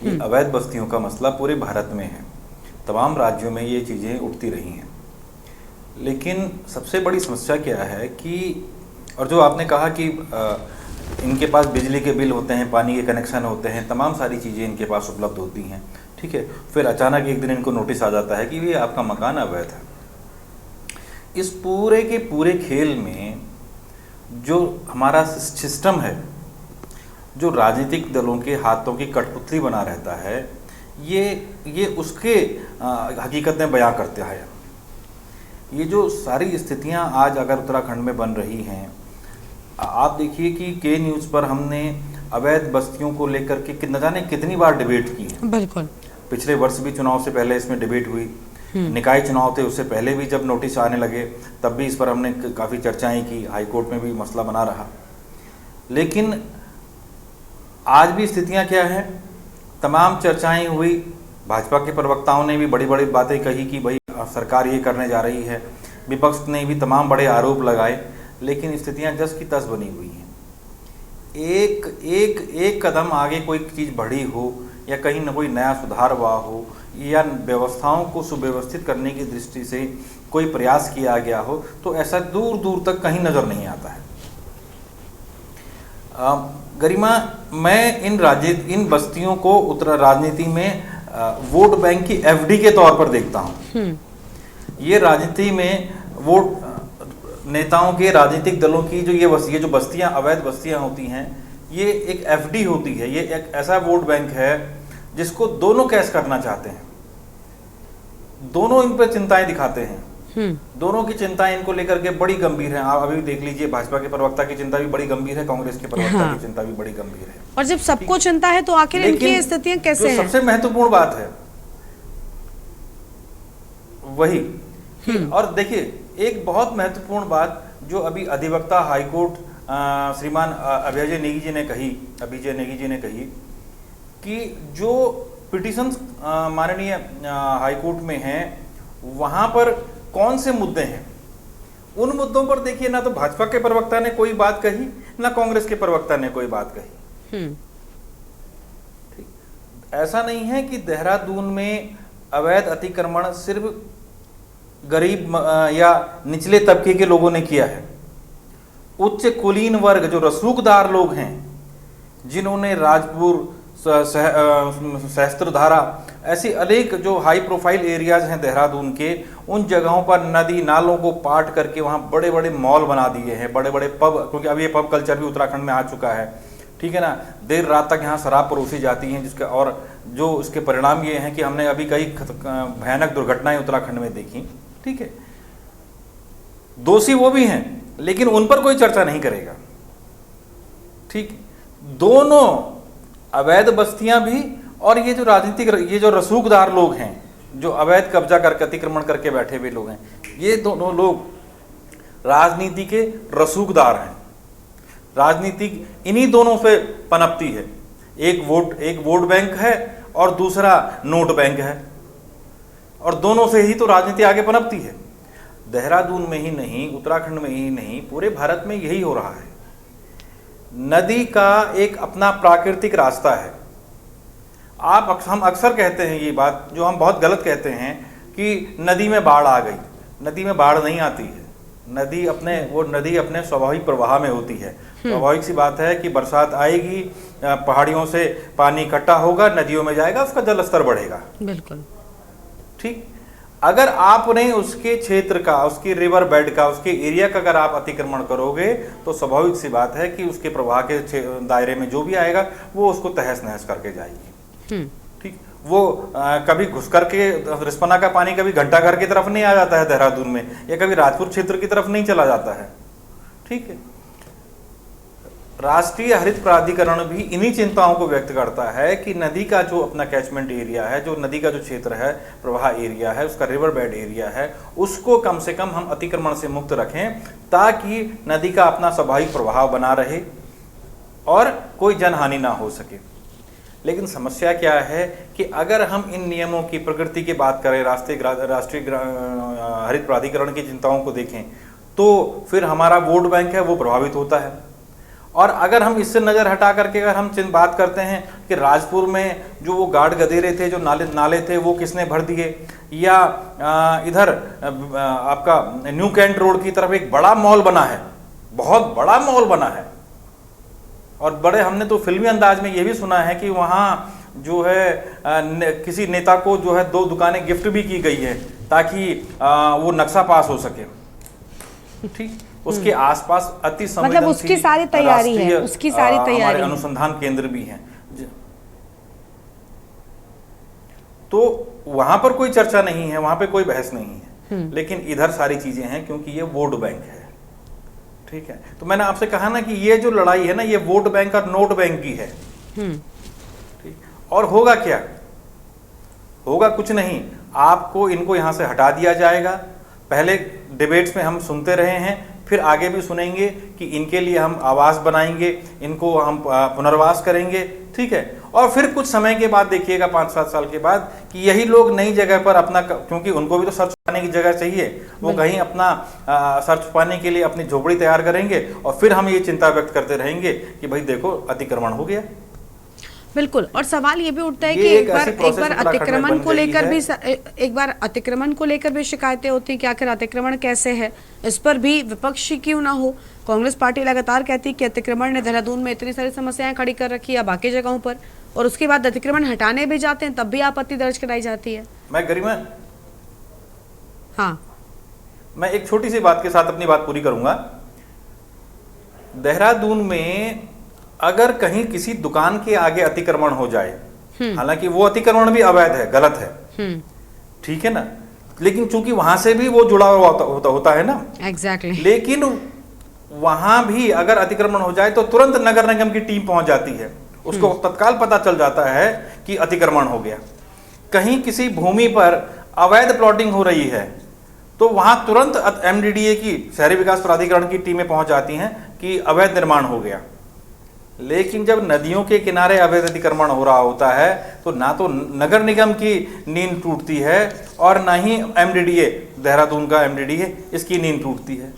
M: ये अवैध बस्तियों का मसला पूरे भारत में है। तमाम राज्यों में ये चीज़ें उठती रही हैं, लेकिन सबसे बड़ी समस्या क्या है कि, और जो आपने कहा कि इनके पास बिजली के बिल होते हैं, पानी के कनेक्शन होते हैं, तमाम सारी चीज़ें इनके पास उपलब्ध होती हैं, ठीक है, फिर अचानक एक दिन इनको नोटिस आ जाता है कि ये आपका मकान अवैध है। इस पूरे के पूरे खेल में जो हमारा सिस्टम है, जो राजनीतिक दलों के हाथों की कठपुतली बना रहता है, ये उसके हकीकत में बयां करते हैं। ये जो सारी स्थितियां आज अगर उत्तराखंड में बन रही हैं, आप देखिए कि के न्यूज़ पर हमने अवैध बस्तियों को लेकर के न जाने कितनी बार डिबेट की है।
A: बिल्कुल,
M: पिछले वर्ष भी चुनाव से पहले इसमें डिबेट हुई, निकाय चुनाव थे उससे पहले भी जब नोटिस आने लगे तब भी इस पर हमने काफ़ी चर्चाएं की, हाईकोर्ट में भी मसला बना रहा। लेकिन आज भी स्थितियां क्या हैं? तमाम चर्चाएं हुई, भाजपा के प्रवक्ताओं ने भी बड़ी बड़ी बातें कही कि भाई सरकार ये करने जा रही है, विपक्ष ने भी तमाम बड़े आरोप लगाए, लेकिन स्थितियां जस की तस बनी हुई हैं। एक कदम आगे कोई चीज़ बढ़ी हो या कहीं न कोई नया सुधार हुआ हो या व्यवस्थाओं को सुव्यवस्थित करने की दृष्टि से कोई प्रयास किया गया हो, तो ऐसा दूर दूर तक कहीं नज़र नहीं आता है। गरिमा, मैं इन बस्तियों को उत्तर राजनीति में वोट बैंक की एफडी के तौर पर देखता हूँ। ये राजनीति में वोट नेताओं के, राजनीतिक दलों की ये जो बस्तियां, अवैध बस्तियां होती हैं, ये एक एफडी होती है। ये एक ऐसा वोट बैंक है जिसको दोनों कैश करना चाहते हैं, दोनों इन पर चिंताएं दिखाते हैं, दोनों की चिंताएं इनको लेकर के बड़ी गंभीर है। आप अभी देख लीजिए, भाजपा के प्रवक्ता की चिंता भी बड़ी गंभीर है, कांग्रेस के प्रवक्ता की चिंता भी बड़ी गंभीर है।
A: और जब सबको चिंता है तो आखिर इनकी स्थितियां कैसे हैं?
M: सबसे महत्वपूर्ण बात है वही। और देखिए, एक बहुत महत्वपूर्ण बात जो अभी अधिवक्ता हाईकोर्ट श्रीमान अभिजय नेगी जी ने कही कि जो पिटीशन माननीय हाईकोर्ट में हैं, वहां पर कौन से मुद्दे हैं, उन मुद्दों पर देखिए ना तो भाजपा के प्रवक्ता ने कोई बात कही, ना कांग्रेस के प्रवक्ता ने कोई बात कही। ठीक, ऐसा नहीं है कि देहरादून में अवैध अतिक्रमण सिर्फ गरीब या निचले तबके के लोगों ने किया है। उच्च कुलीन वर्ग, जो रसूखदार लोग हैं, जिन्होंने राजपुर, सहस्त्रधारा, ऐसी अनेक जो हाई प्रोफाइल एरियाज हैं देहरादून के, उन जगहों पर नदी नालों को पाट करके वहाँ बड़े बड़े मॉल बना दिए हैं, बड़े बड़े पब, क्योंकि अब ये पब कल्चर भी उत्तराखंड में आ चुका है, ठीक है ना। देर रात तक यहाँ शराब परोसी जाती हैं, जिसका और जो उसके परिणाम ये हैं कि हमने अभी कई भयानक दुर्घटनाएं उत्तराखंड में देखी, ठीक है। दोषी वो भी हैं, लेकिन उन पर कोई चर्चा नहीं करेगा, ठीक। दोनों अवैध बस्तियां भी और ये जो राजनीतिक, ये जो रसूखदार लोग हैं, जो अवैध कब्जा करके अतिक्रमण करके बैठे हुए लोग हैं, ये दोनों लोग राजनीति के रसूखदार हैं। राजनीति इन्हीं दोनों से पनपती है। एक वोट बैंक है और दूसरा नोट बैंक है, और दोनों से ही तो राजनीति आगे पनपती है। देहरादून में ही नहीं, उत्तराखंड में ही नहीं, पूरे भारत में यही हो रहा है। नदी का एक अपना प्राकृतिक रास्ता है। हम अक्सर कहते हैं ये बात, जो हम बहुत गलत कहते हैं, कि नदी में बाढ़ आ गई। नदी में बाढ़ नहीं आती है। नदी अपने स्वाभाविक प्रवाह में होती है। स्वाभाविक सी बात है कि बरसात आएगी, पहाड़ियों से पानी इकट्ठा होगा, नदियों में जाएगा, उसका जल स्तर बढ़ेगा।
A: बिल्कुल
M: ठीक। अगर आपने उसके क्षेत्र का, उसके रिवर बेड का, उसके एरिया का अगर आप अतिक्रमण करोगे, तो स्वाभाविक सी बात है कि उसके प्रवाह के दायरे में जो भी आएगा वो उसको तहस नहस करके जाएगी। ठीक। वो कभी घुस करके रिस्पना का पानी कभी घंटाघर की तरफ नहीं आ जाता है देहरादून में, या कभी राजपुर क्षेत्र की तरफ नहीं चला जाता है। ठीक है। राष्ट्रीय हरित प्राधिकरण भी इन्हीं चिंताओं को व्यक्त करता है कि नदी का जो अपना कैचमेंट एरिया है, जो नदी का जो क्षेत्र है, प्रवाह एरिया है, उसका रिवर बेड एरिया है, उसको कम से कम हम अतिक्रमण से मुक्त रखें, ताकि नदी का अपना स्वाभाविक प्रवाह बना रहे और कोई जनहानि ना हो सके। लेकिन समस्या क्या है कि अगर हम इन नियमों की, प्रकृति की बात करें, राष्ट्रीय हरित प्राधिकरण की चिंताओं को देखें, तो फिर हमारा वोट बैंक है वो प्रभावित होता है। और अगर हम इससे नज़र हटा करके अगर हम बात करते हैं कि राजपुर में जो वो गार्ड गधेरे थे, जो नाले थे, वो किसने भर दिए, या इधर आपका न्यू कैंट रोड की तरफ एक बड़ा मॉल बना है, बहुत बड़ा मॉल बना है, और बड़े हमने तो फिल्मी अंदाज में ये भी सुना है कि वहाँ जो है किसी नेता को जो है 2 दुकानें गिफ्ट भी की गई है, ताकि वो नक्शा पास हो सके। ठीक। उसके आसपास अति संवेदनशील,
A: मतलब उसकी सारी तैयारी है, उसकी सारी तैयारी,
M: हमारे अनुसंधान केंद्र भी हैं, तो वहां पर कोई चर्चा नहीं है, वहां पे कोई बहस नहीं है। लेकिन इधर सारी चीजें हैं, क्योंकि ये वोट बैंक है। ठीक है। तो मैंने आपसे कहा ना कि ये जो लड़ाई है ना, ये वोट बैंक और नोट बैंक की है। ठीक। और होगा क्या? होगा कुछ नहीं, आपको इनको यहां से हटा दिया जाएगा। पहले डिबेट्स में हम सुनते रहे हैं, फिर आगे भी सुनेंगे कि इनके लिए हम आवास बनाएंगे, इनको हम पुनर्वास करेंगे। ठीक है। और फिर कुछ समय के बाद देखिएगा, 5-7 साल के बाद, कि यही लोग नई जगह पर अपना, क्योंकि उनको भी तो सर छुपाने की जगह चाहिए, वो कहीं अपना सर छुपाने के लिए अपनी झोपड़ी तैयार करेंगे, और फिर हम ये चिंता व्यक्त करते रहेंगे कि भाई देखो अतिक्रमण हो गया।
A: बिल्कुल। और सवाल ये भी उठता है कि एक बार अतिक्रमण को लेकर भी शिकायतें होती हैं कि आखिर अतिक्रमण कैसे है, इस पर भी विपक्ष क्यों ना हो। कांग्रेस पार्टी लगातार कहती है कि अतिक्रमण ने देहरादून में इतनी सारी समस्याएं खड़ी कर रखी है बाकी जगहों पर, और उसके बाद अतिक्रमण हटाने भी जाते हैं तब भी आपत्ति दर्ज कराई जाती है।
M: मैं एक छोटी सी बात के साथ अपनी बात पूरी करूंगा। देहरादून में अगर कहीं किसी दुकान के आगे अतिक्रमण हो जाए, हालांकि वो अतिक्रमण भी अवैध है, गलत है, ठीक है ना, लेकिन चूंकि वहां से भी वो जुड़ा हुआ होता है ना,
A: एग्जैक्टली।
M: लेकिन वहां भी अगर अतिक्रमण हो जाए तो तुरंत नगर निगम की टीम पहुंच जाती है, उसको तत्काल पता चल जाता है कि अतिक्रमण हो गया। कहीं किसी भूमि पर अवैध प्लॉटिंग हो रही है, तो वहां तुरंत MDDA की, शहरी विकास प्राधिकरण की टीमें पहुंच जाती हैं कि अवैध निर्माण हो गया। लेकिन जब नदियों के किनारे अवैध अतिक्रमण हो रहा होता है, तो ना तो नगर निगम की नींद टूटती है, और ना ही MDDA, देहरादून का MDDA, इसकी नींद टूटती है।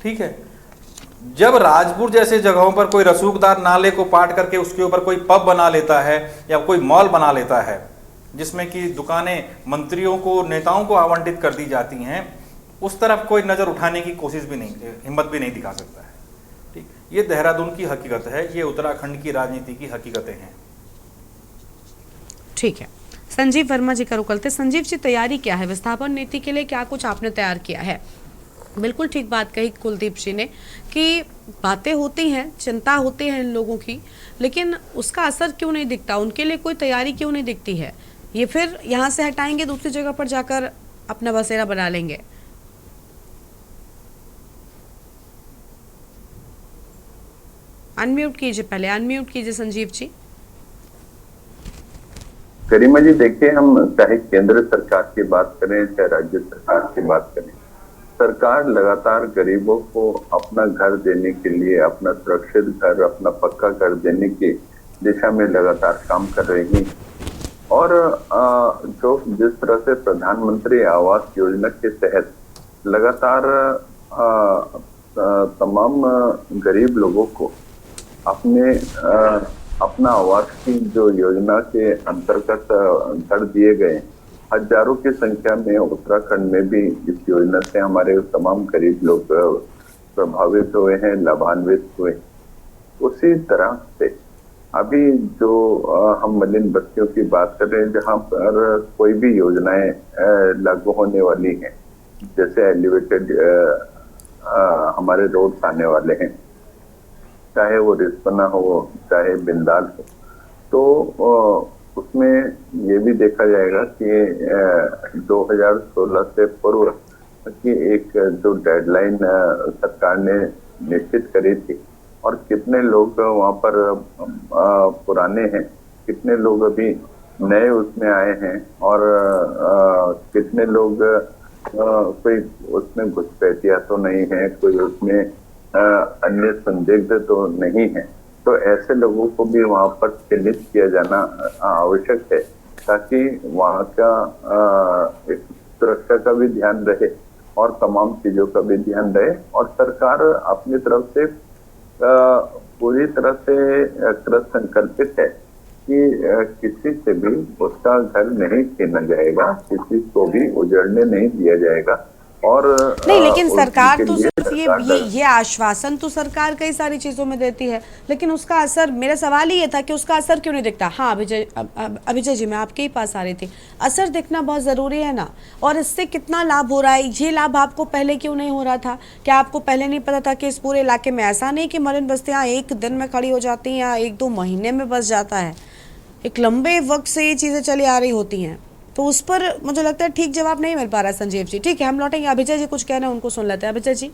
M: ठीक है। जब राजपुर जैसे जगहों पर कोई रसूखदार नाले को पाट करके उसके ऊपर कोई पब बना लेता है या कोई मॉल बना लेता है, जिसमें कि दुकानें मंत्रियों को, नेताओं को आवंटित कर दी जाती हैं, उस तरफ कोई नजर उठाने की कोशिश भी नहीं, हिम्मत भी नहीं दिखा सकता है। ठीक। ये देहरादून की हकीकत है, ये उत्तराखंड की राजनीति की हकीकतें हैं।
A: ठीक है, संजीव वर्मा जी का रुख करते। संजीव जी, तैयारी क्या है विस्थापन नीति के लिए, क्या कुछ आपने तैयार किया है? बिल्कुल ठीक बात कही कुलदीप जी ने कि बातें होती हैं, चिंता होती है इन लोगों की, लेकिन उसका असर क्यों नहीं दिखता, उनके लिए कोई तैयारी क्यों नहीं दिखती है? ये फिर यहाँ से हटाएंगे, दूसरी जगह पर जाकर अपना बसेरा बना लेंगे। अनम्यूट कीजिए, पहले अनम्यूट कीजिए संजीव जी।
I: गरिमा जी, देखिए, हम चाहे केंद्र सरकार की बात करें चाहे राज्य सरकार की बात करें, सरकार लगातार गरीबों को अपना घर देने के लिए, अपना सुरक्षित घर, अपना पक्का घर देने की दिशा में लगातार काम कर रही है। और जो जिस तरह से प्रधानमंत्री आवास योजना के तहत लगातार तमाम गरीब लोगों को अपना आवास की जो योजना के अंतर्गत घर दिए गए, हजारों की संख्या में उत्तराखंड में भी इस योजना से हमारे तमाम गरीब लोग प्रभावित हुए हैं, लाभान्वित हुए। उसी तरह से अभी जो हम मलिन बस्तियों की बात कर रहे हैं, जहां पर कोई भी योजनाएं लागू होने वाली हैं, जैसे एलिवेटेड हमारे रोड्स आने वाले हैं, चाहे वो रिस्पना हो चाहे बिंदाल हो, तो उसमें ये भी देखा जाएगा कि 2016 से पूर्व की एक जो डेडलाइन सरकार ने निश्चित करी थी, और कितने लोग वहाँ पर पुराने हैं, कितने लोग अभी नए उसमें आए हैं, और कितने लोग कोई उसमें घुसपैठिया तो नहीं है, कोई उसमें अन्य संदिग्ध तो नहीं है। तो ऐसे लोगों को भी वहाँ पर चिन्हित किया जाना आवश्यक है, ताकि वहाँ का एक सुरक्षा का भी ध्यान रहे और तमाम चीजों का भी ध्यान रहे। और सरकार अपनी तरफ से पूरी तरह से कृत संकल्पित है कि किसी से भी उसका घर नहीं छीना जाएगा, किसी को भी उजड़ने नहीं दिया जाएगा। और
A: नहीं, लेकिन सरकार तो सिर्फ ये आश्वासन तो सरकार कई सारी चीजों में देती है, लेकिन उसका असर, मेरा सवाल ही ये था कि उसका असर क्यों नहीं दिखता। हाँ अभिजय जी, मैं आपके ही पास आ रही थी। असर दिखना बहुत ज़रूरी है ना, और इससे कितना लाभ हो रहा है, ये लाभ आपको पहले क्यों नहीं हो रहा था? क्या आपको पहले नहीं पता था कि इस पूरे इलाके में ऐसा नहीं कि मलिन बस्तियाँ एक दिन में खड़ी हो जाती हैं या 1-2 महीने में बस जाता है, एक लंबे वक्त से ये चीज़ें चली आ रही होती हैं। तो उस पर मुझे लगता है ठीक जवाब नहीं मिल पा रहा संजीव जी। ठीक है, हम लौटेंगे, अभिजय जी कुछ कहना है उनको सुन लेते हैं। अभिजय जी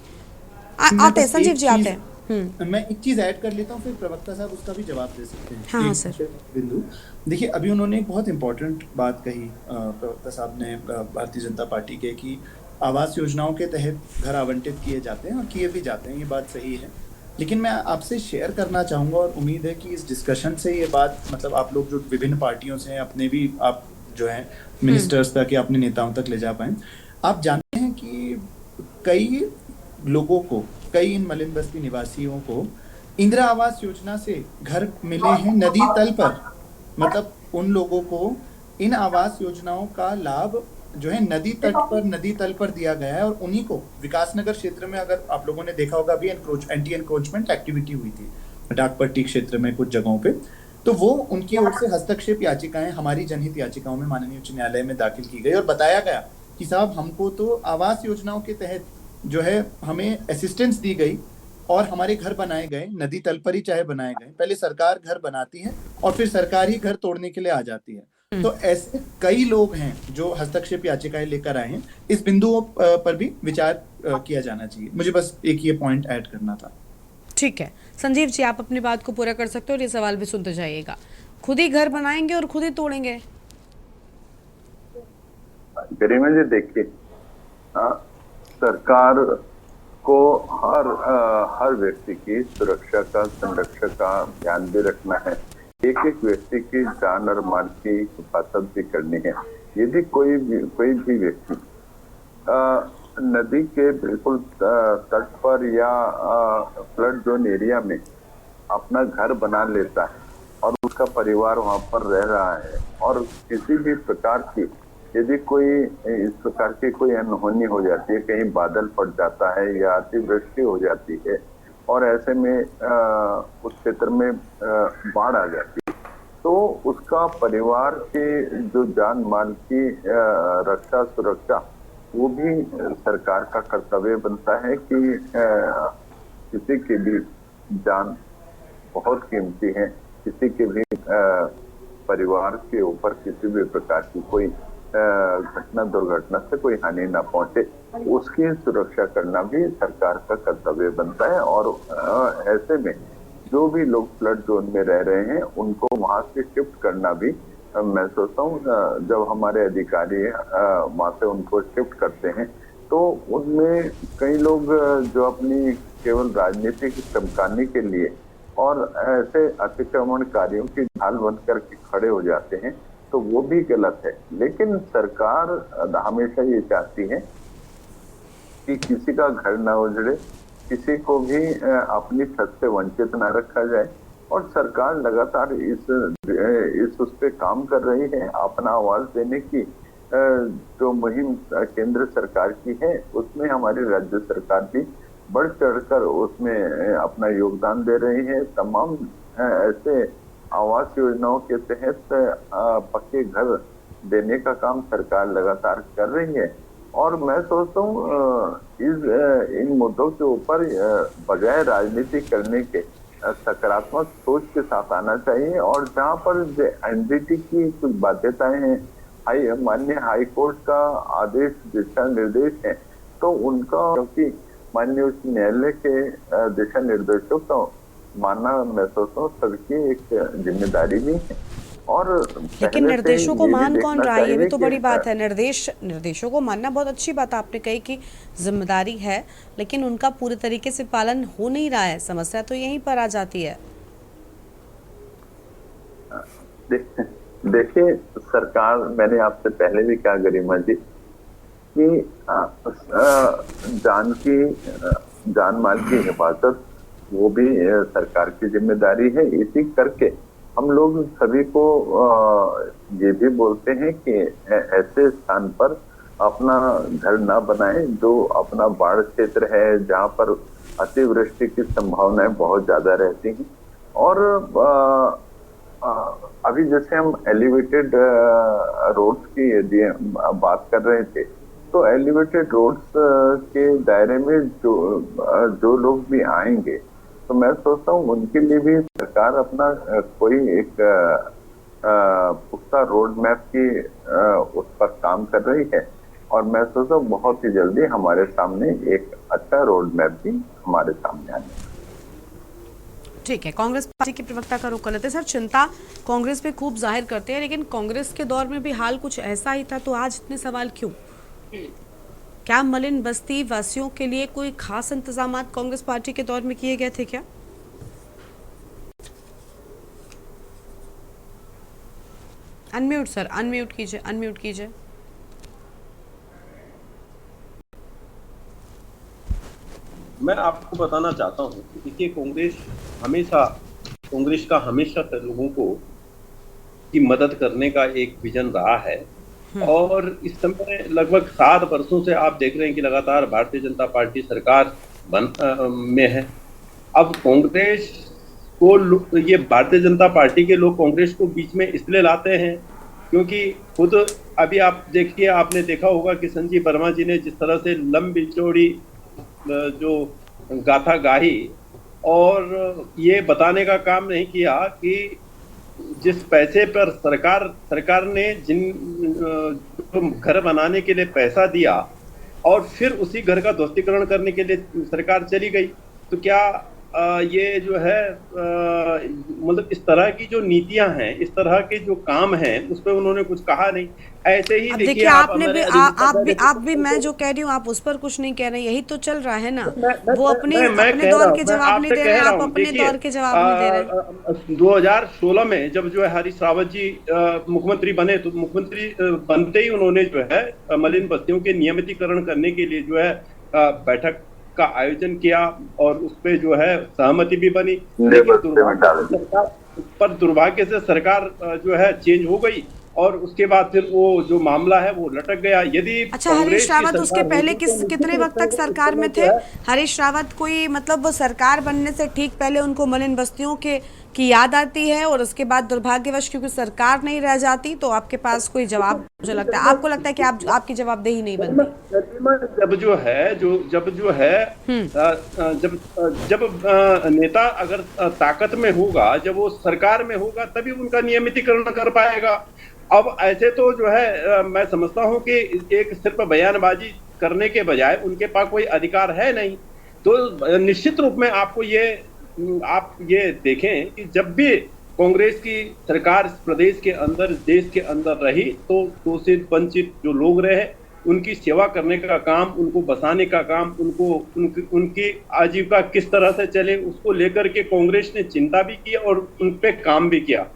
A: आते हैं, संजीव जी आते हैं।
J: मैं एक चीज ऐड कर लेता हूँ, फिर प्रवक्ता साहब उसका भी जवाब दे सकते हैं।
A: हाँ सर।
J: बिंदु, देखिए, अभी उन्होंने एक बहुत इंपॉर्टेंट बात कही, प्रवक्ता साहब ने भारतीय जनता पार्टी के, कि आवास योजनाओं के तहत घर आवंटित किए जाते हैं और किए भी जाते हैं, ये बात सही है। लेकिन मैं आपसे शेयर करना चाहूँगा, और उम्मीद है कि इस डिस्कशन से ये बात, मतलब आप लोग जो विभिन्न पार्टियों से हैं, अपने भी आप जो है मिनिस्टर्स तक या अपने नेताओं तक ले जा पाए। आप जानते हैं कि कई लोगों को, कई इन मलिन बस्ती निवासियों को इंदिरा आवास योजना से घर मिले हैं नदी तल पर। मतलब उन लोगों को इन आवास योजनाओं का लाभ जो है नदी तट पर, नदी तल पर दिया गया है, और उन्हीं को विकासनगर क्षेत्र में, अगर आप लोगों ने देखा होगा, अभी एंटी एनक्रोचमेंट एक्टिविटी हुई थी डाकपट्टी क्षेत्र में कुछ जगहों पे, तो वो उनकी ओर से हस्तक्षेप याचिकाएं हमारी जनहित याचिकाओं में माननीय उच्च न्यायालय में दाखिल की गई, और बताया गया कि साहब, हमको तो आवास योजनाओं के तहत जो है हमें असिस्टेंस दी गई और हमारे घर बनाए गए, नदी तल पर ही चाहे बनाए गए। पहले सरकार घर बनाती है और फिर सरकार ही घर तोड़ने के लिए आ जाती है। तो ऐसे कई लोग हैं जो हस्तक्षेप याचिकाएं लेकर आए हैं। इस बिंदुओं पर भी विचार किया जाना चाहिए। मुझे बस एक ये पॉइंट ऐड करना था।
A: ठीक है संजीव जी, आप अपनी बात को पूरा कर सकते हो और ये सवाल भी सुनते जाइएगा। खुद ही घर बनाएंगे और खुद ही तोड़ेंगे?
I: गरिमा जी, देखिए, सरकार को हर व्यक्ति की सुरक्षा का, संरक्षण का ध्यान भी रखना है। एक एक व्यक्ति की जान और माल की हिफाजत भी करनी है। यदि कोई भी व्यक्ति नदी के बिल्कुल तट पर या फ्लड जोन एरिया में अपना घर बना लेता है और उसका परिवार वहां पर रह रहा है, और किसी भी प्रकार की यदि कोई इस प्रकार की कोई अनहोनी हो जाती है, कहीं बादल फट जाता है या अतिवृष्टि हो जाती है, और ऐसे में उस क्षेत्र में बाढ़ आ जाती है, तो उसका परिवार के जो जान माल की रक्षा सुरक्षा वो भी सरकार का कर्तव्य बनता है कि किसी की भी जान बहुत कीमती है, किसी के भी परिवार के ऊपर किसी भी प्रकार की कोई घटना दुर्घटना से कोई हानि ना पहुंचे, उसकी सुरक्षा करना भी सरकार का कर्तव्य बनता है। और ऐसे में जो भी लोग फ्लड जोन में रह रहे हैं उनको वहां से शिफ्ट करना भी मैं सोचता हूँ जब हमारे अधिकारी वहां से उनको शिफ्ट करते हैं तो उनमें कई लोग जो अपनी केवल राजनीति की चमकाने के लिए और ऐसे अतिक्रमणकारियों की ढाल बन करके खड़े हो जाते हैं, तो वो भी गलत है। लेकिन सरकार हमेशा ये चाहती है कि किसी का घर ना उजड़े, किसी को भी अपनी छत से वंचित ना रखा जाए, और सरकार लगातार इस उस पे काम कर रही है। अपना आवाज देने की जो मुहिम केंद्र सरकार की है उसमें हमारी राज्य सरकार भी बढ़ चढ़कर उसमें अपना योगदान दे रही है। तमाम ऐसे आवास योजनाओं के तहत पक्के घर देने का काम सरकार लगातार कर रही है। और मैं सोचता हूँ इन मुद्दों के ऊपर बजाय राजनीति करने के सकारात्मक सोच के साथ आना चाहिए। और जहाँ पर एनजीटी की कुछ बाध्यताएं हैं, माननीय हाई कोर्ट का आदेश दिशा निर्देश है, तो उनका क्योंकि माननीय उच्च न्यायालय के दिशा निर्देशों का मानना मैं सोचता हूँ सबकी एक जिम्मेदारी भी है। और
A: लेकिन निर्देशों को मान कौन रहा है, ये भी तो बड़ी बात है। निर्देशों को मानना बहुत अच्छी बात आपने कही कि जिम्मेदारी है, लेकिन उनका पूरे तरीके से पालन हो नहीं रहा है। समस्या तो यहीं पर आ जाती है।
I: देखिए सरकार, मैंने आपसे पहले भी कहा गरिमा जी कि जान माल की हिफाजत वो भी सरकार की जिम्मेदारी है। इसी करके हम लोग सभी को ये भी बोलते हैं कि ऐसे स्थान पर अपना घर ना बनाएं जो अपना बाढ़ क्षेत्र है, जहाँ पर अतिवृष्टि की संभावनाएं बहुत ज्यादा रहती हैं। और अभी जैसे हम एलिवेटेड रोड्स की यदि बात कर रहे थे, तो एलिवेटेड रोड्स के दायरे में जो लोग भी आएंगे, तो मैं सोचता हूँ उनके लिए भी सरकार अपना कोई एक पुख्ता रोड मैप की उस पर काम कर रही है। और मैं सोचता हूँ बहुत ही जल्दी हमारे सामने एक अच्छा रोड मैप भी हमारे सामने आने।
A: ठीक है, कांग्रेस पार्टी के प्रवक्ता का रुख कर लेते हैं। सर, चिंता कांग्रेस पे खूब जाहिर करते हैं, लेकिन कांग्रेस के दौर में भी हाल कुछ ऐसा ही था, तो आज इतने सवाल क्यों? क्या मलिन बस्ती वासियों के लिए कोई खास इंतजाम कांग्रेस पार्टी के दौर में किए गए थे क्या? अनम्यूट सर, अनम्यूट कीजिए, अनम्यूट कीजिए।
L: मैं आपको बताना चाहता हूँ कि देखिए कांग्रेस का हमेशा लोगों को की मदद करने का एक विजन रहा है। और इस समय लगभग 7 वर्षों से आप देख रहे हैं कि लगातार भारतीय जनता पार्टी सरकार में है। अब कांग्रेस को ये भारतीय जनता पार्टी के लोग कांग्रेस को बीच में इसलिए लाते हैं क्योंकि खुद अभी आप देखिए, आपने देखा होगा कि संजीव वर्मा जी ने जिस तरह से लंबी चौड़ी जो गाथा गाही और ये बताने का काम नहीं किया कि जिस पैसे पर सरकार ने जिन घर बनाने के लिए पैसा दिया और फिर उसी घर का ध्वस्तीकरण करने के लिए सरकार चली गई, तो क्या ये जो है मतलब इस तरह की जो नीतियां हैं, इस तरह के जो काम हैं, उस पर उन्होंने कुछ कहा नहीं। ऐसे ही
A: देखिए, आपने भी आप भी मैं जो कह रही हूँ आप उस पर कुछ नहीं कह रहे, यही तो चल रहा है ना। वो अपने दौर के जवाब नहीं दे रहे, आप अपने दौर के जवाब नहीं दे रहे।
L: 2016 में जब जो है हरीश रावत जी मुख्यमंत्री बने, तो मुख्यमंत्री बनते ही उन्होंने जो है मलिन बस्तियों के नियमितीकरण करने के लिए जो है बैठक का आयोजन किया और उस पे जो है सहमति भी बनी। लेकिन दुर्भाग्य से सरकार जो है चेंज हो गई और उसके बाद फिर वो जो मामला है वो लटक गया। यदि
A: अच्छा, हरीश रावत उसके पहले कितने वक्त तक सरकार में थे? हरीश रावत कोई मतलब वो सरकार बनने से ठीक पहले उनको मलिन बस्तियों की याद आती है और उसके बाद दुर्भाग्यवश क्योंकि सरकार नहीं रह जाती तो आपके पास कोई जवाब, मुझे लगता है आपको लगता है कि आपकी जवाबदेही नहीं बनती।
L: जब नेता अगर ताकत में होगा, जब वो सरकार में होगा, तभी उनका नियमितीकरण कर पाएगा। अब ऐसे तो जो है मैं समझता हूं कि एक सिर्फ बयानबाजी करने के बजाय उनके पास कोई अधिकार है नहीं। तो निश्चित रूप में आप ये देखें कि जब भी कांग्रेस की सरकार प्रदेश के अंदर, देश के अंदर रही, तो शोषित वंचित जो लोग रहे उनकी सेवा करने का काम, उनको बसाने का काम, उनकी आजीविका किस तरह से चले उसको लेकर के कांग्रेस ने चिंता भी की और उन पे काम भी किया।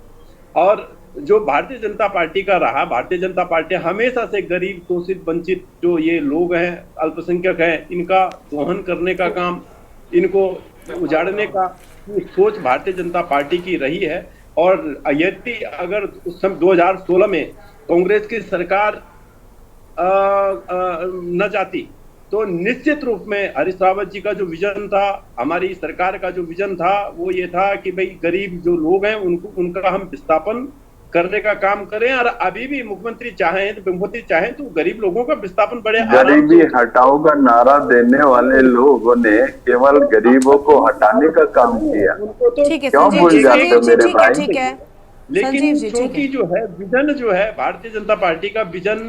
L: और जो भारतीय जनता पार्टी का रहा, भारतीय जनता पार्टी हमेशा से गरीब, शोषित, वंचित जो ये लोग हैं, अल्पसंख्यक हैं, इनका दोहन करने का काम, इनको उजाड़ने का सोच भारतीय जनता पार्टी की रही है। और यदि अगर उस समय 2016 में कांग्रेस की सरकार न जाती तो निश्चित रूप में हरीश रावत जी का जो विजन था, हमारी सरकार का जो विजन था, वो ये था कि भाई गरीब जो लोग हैं उनका हम विस्थापन करने का काम करें। और अभी भी मुख्यमंत्री चाहें तो गरीब लोगों का विस्थापन बड़े
I: गरीबी हटाओ का नारा देने वाले लोगों ने केवल गरीबों को हटाने का काम किया। क्यों भूल जाते हो मेरे भाई?
L: लेकिन क्योंकि जो है विजन जो है भारतीय जनता पार्टी का विजन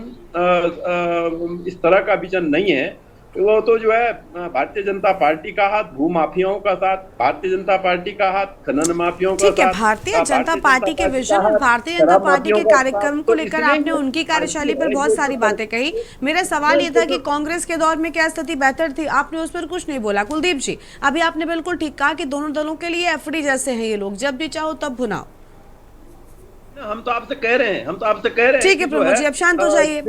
L: इस तरह का विजन नहीं है। वो तो जो है भारतीय जनता पार्टी का हाथ भूमाफियाओं का साथ, भारतीय जनता पार्टी का हाथ खनन माफियाओं का साथ।
A: भारतीय जनता पार्टी के विजन और भारतीय जनता पार्टी के कार्यक्रम को लेकर आपने उनकी कार्यशैली पर बहुत सारी बातें कही। मेरा सवाल ये था कि कांग्रेस के दौर में क्या स्थिति बेहतर थी, आपने उस पर कुछ नहीं बोला। कुलदीप जी, अभी आपने बिल्कुल ठीक कहा कि दोनों दलों के लिए एफडी जैसे हैं ये लोग, जब भी चाहो तब भुनाओ।
L: हम तो आपसे कह रहे हैं,
A: ठीक है प्रमोद जी, अब शांत हो जाइए,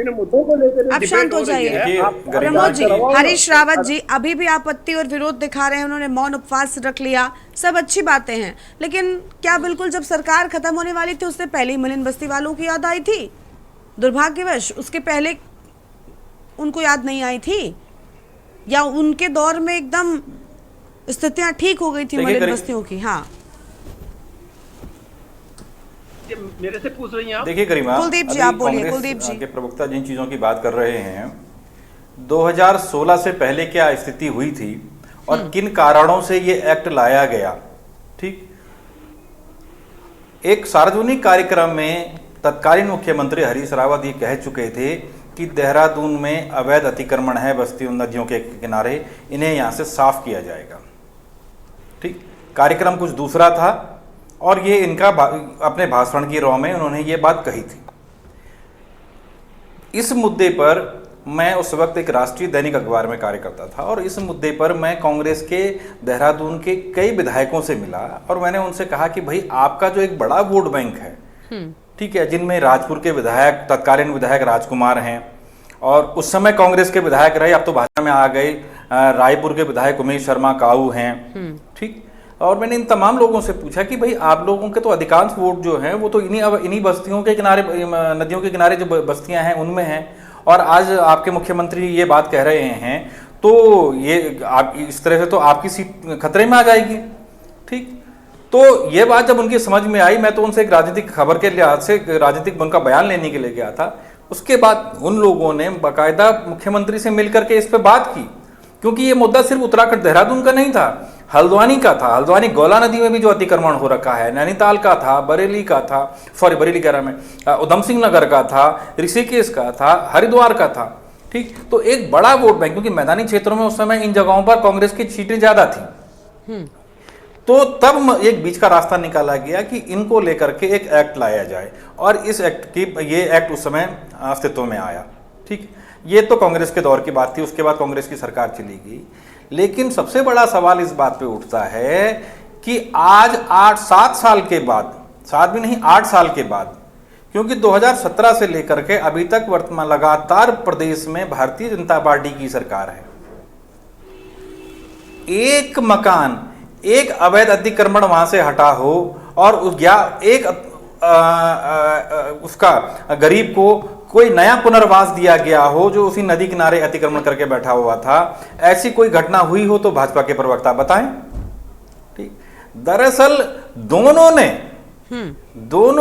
A: अब शांत हो जाइए। प्रमोद जी, हरीश रावत जी अभी भी आपत्ति और विरोध दिखा रहे हैं, उन्होंने मौन उपवास रख लिया, सब अच्छी बातें हैं, लेकिन क्या बिल्कुल जब सरकार खत्म होने वाली थी उससे पहले ही मलिन बस्ती वालों की याद आई थी? दुर्भाग्यवश उसके पहले उनको याद नहीं आई थी, या उनके दौर में एकदम स्थितियां ठीक हो गई थी मलिन बस्तियों की? हाँ,
L: मेरे से पूछ रही हैं आप?
M: देखिए गरिमा,
A: कुलदीप जी आप बोलिए। कुलदीप जी
M: के प्रवक्ता जिन चीजों की बात कर रहे हैं, 2016 से पहले क्या स्थिति हुई थी और किन कारणों से ये एक्ट लाया गया, ठीक। एक सार्वजनिक कार्यक्रम में तत्कालीन मुख्यमंत्री हरीश रावत ये कह चुके थे कि देहरादून में अवैध अतिक्रमण है बस्ती नदियों के किनारे, इन्हें यहाँ से साफ किया जाएगा, ठीक। कार्यक्रम कुछ दूसरा था और ये इनका अपने भाषण की रॉ में उन्होंने ये बात कही थी। इस मुद्दे पर मैं उस वक्त एक राष्ट्रीय दैनिक अखबार में कार्य करता था और इस मुद्दे पर मैं कांग्रेस के देहरादून के कई विधायकों से मिला और मैंने उनसे कहा कि भाई आपका जो एक बड़ा वोट बैंक है, ठीक है, जिनमें राजपुर के विधायक, तत्कालीन विधायक राजकुमार हैं और उस समय कांग्रेस के विधायक रहे, अब तो भाजपा में आ गए, रायपुर के विधायक उमेश शर्मा काऊ हैं, ठीक। और मैंने इन तमाम लोगों से पूछा कि भाई आप लोगों के तो अधिकांश वोट जो हैं वो तो इन्हीं बस्तियों के किनारे, नदियों के किनारे जो बस्तियां हैं उनमें हैं, और आज आपके मुख्यमंत्री ये बात कह रहे हैं तो ये आप इस तरह से तो आपकी सीट खतरे में आ जाएगी, ठीक। तो ये बात जब उनकी समझ में आई, मैं तो उनसे एक राजनीतिक खबर के लिहाज से राजनीतिक उनका बयान लेने के लिए गया था। उसके बाद उन लोगों ने बाकायदा मुख्यमंत्री से मिलकर के इस पर बात की, क्योंकि ये मुद्दा सिर्फ उत्तराखंड देहरादून का नहीं था, हल्द्वानी का था। हल्द्वानी गौला नदी में भी जो अतिक्रमण हो रखा है, नैनीताल का था, बरेली का था, बरेली कह रहा मैं, उधम सिंह नगर का था, ऋषिकेश का था, हरिद्वार का था, ठीक। तो एक बड़ा वोट बैंक, क्योंकि मैदानी क्षेत्रों में उस समय इन जगहों पर कांग्रेस की सीटें ज्यादा थी, तो तब एक बीच का रास्ता निकाला गया कि इनको लेकर के एक एक्ट लाया जाए और इस एक्ट की ये एक्ट उस समय अस्तित्व में आया, ठीक। ये तो कांग्रेस के दौर की बात थी, उसके बाद कांग्रेस की सरकार चली गई। लेकिन सबसे बड़ा सवाल इस बात पे उठता है कि आज 8-7 साल के बाद, 7 भी नहीं 8 साल के बाद, क्योंकि 2017 से लेकर के अभी तक वर्तमान लगातार प्रदेश में भारतीय जनता पार्टी की सरकार है, एक मकान, एक अवैध अतिक्रमण वहां से हटा हो और उसका गरीब को कोई नया पुनर्वास दिया गया हो जो उसी नदी किनारे अतिक्रमण करके बैठा हुआ था, ऐसी कोई घटना हुई हो तो भाजपा के प्रवक्ता बताएं। ठीक, दरअसल दोनों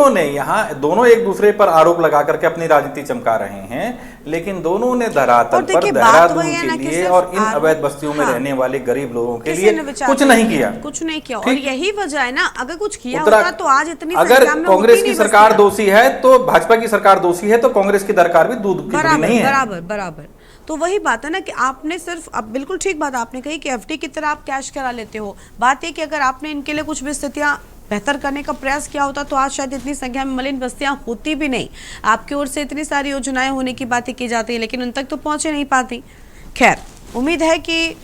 M: ने यहाँ दोनों एक दूसरे पर आरोप लगा करके अपनी राजनीति चमका रहे हैं, लेकिन दोनों ने धरातल पर देहरादून के लिए और इन अवैध बस्तियों में रहने वाले गरीब लोगों के लिए कुछ नहीं किया।
A: और यही वजह है ना, अगर कुछ किया होता तो आज इतनी
M: अगर कांग्रेस की सरकार दोषी है तो भाजपा की सरकार दोषी है, तो कांग्रेस की दरकार भी दूध की धुली नहीं है।
A: बराबर। तो वही बात है ना कि आपने सिर्फ, अब बिल्कुल ठीक बात आपने कही कि एफडी की तरह आप कैश करा लेते हो। बात है कि अगर आपने इनके लिए कुछ भी स्थितियां बेहतर करने का प्रयास किया होता तो आज शायद इतनी संख्या में मलिन बस्तियां होती भी नहीं। आपकी ओर से इतनी सारी योजनाएं होने की बातें की जाती है, लेकिन उन तक तो पहुंचे नहीं पाती। खैर, उम्मीद है कि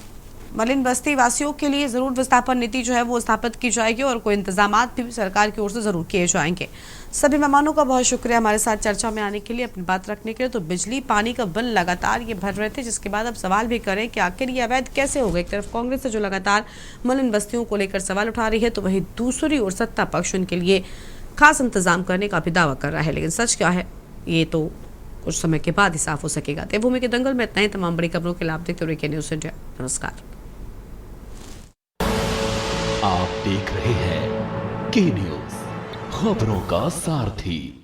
A: मलिन बस्ती वासियों के लिए जरूर विस्थापन नीति जो है वो स्थापित की जाएगी और कोई इंतजामात भी सरकार की ओर से जरूर किए जाएंगे। सभी मेहमानों का बहुत शुक्रिया हमारे साथ चर्चा में आने के लिए, अपनी बात रखने के लिए। तो बिजली पानी का बिल लगातार ये भर रहे थे, जिसके बाद अब सवाल भी करें कि आखिर ये अवैध कैसे हो गए। एक तरफ कांग्रेस जो लगातार मलिन बस्तियों को लेकर सवाल उठा रही है, तो वहीं दूसरी ओर सत्ता पक्ष उनके लिए खास इंतजाम करने का भी दावा कर रहा है। लेकिन सच क्या है ये तो कुछ समय के बाद ही साफ हो सकेगा। देवभूमि के दंगल में इतना ही। तमाम बड़ी खबरों के लिए आप देखते रहिए न्यूज़ इंडिया। नमस्कार।
K: आप देख रहे हैं के न्यूज़, खबरों का सारथी।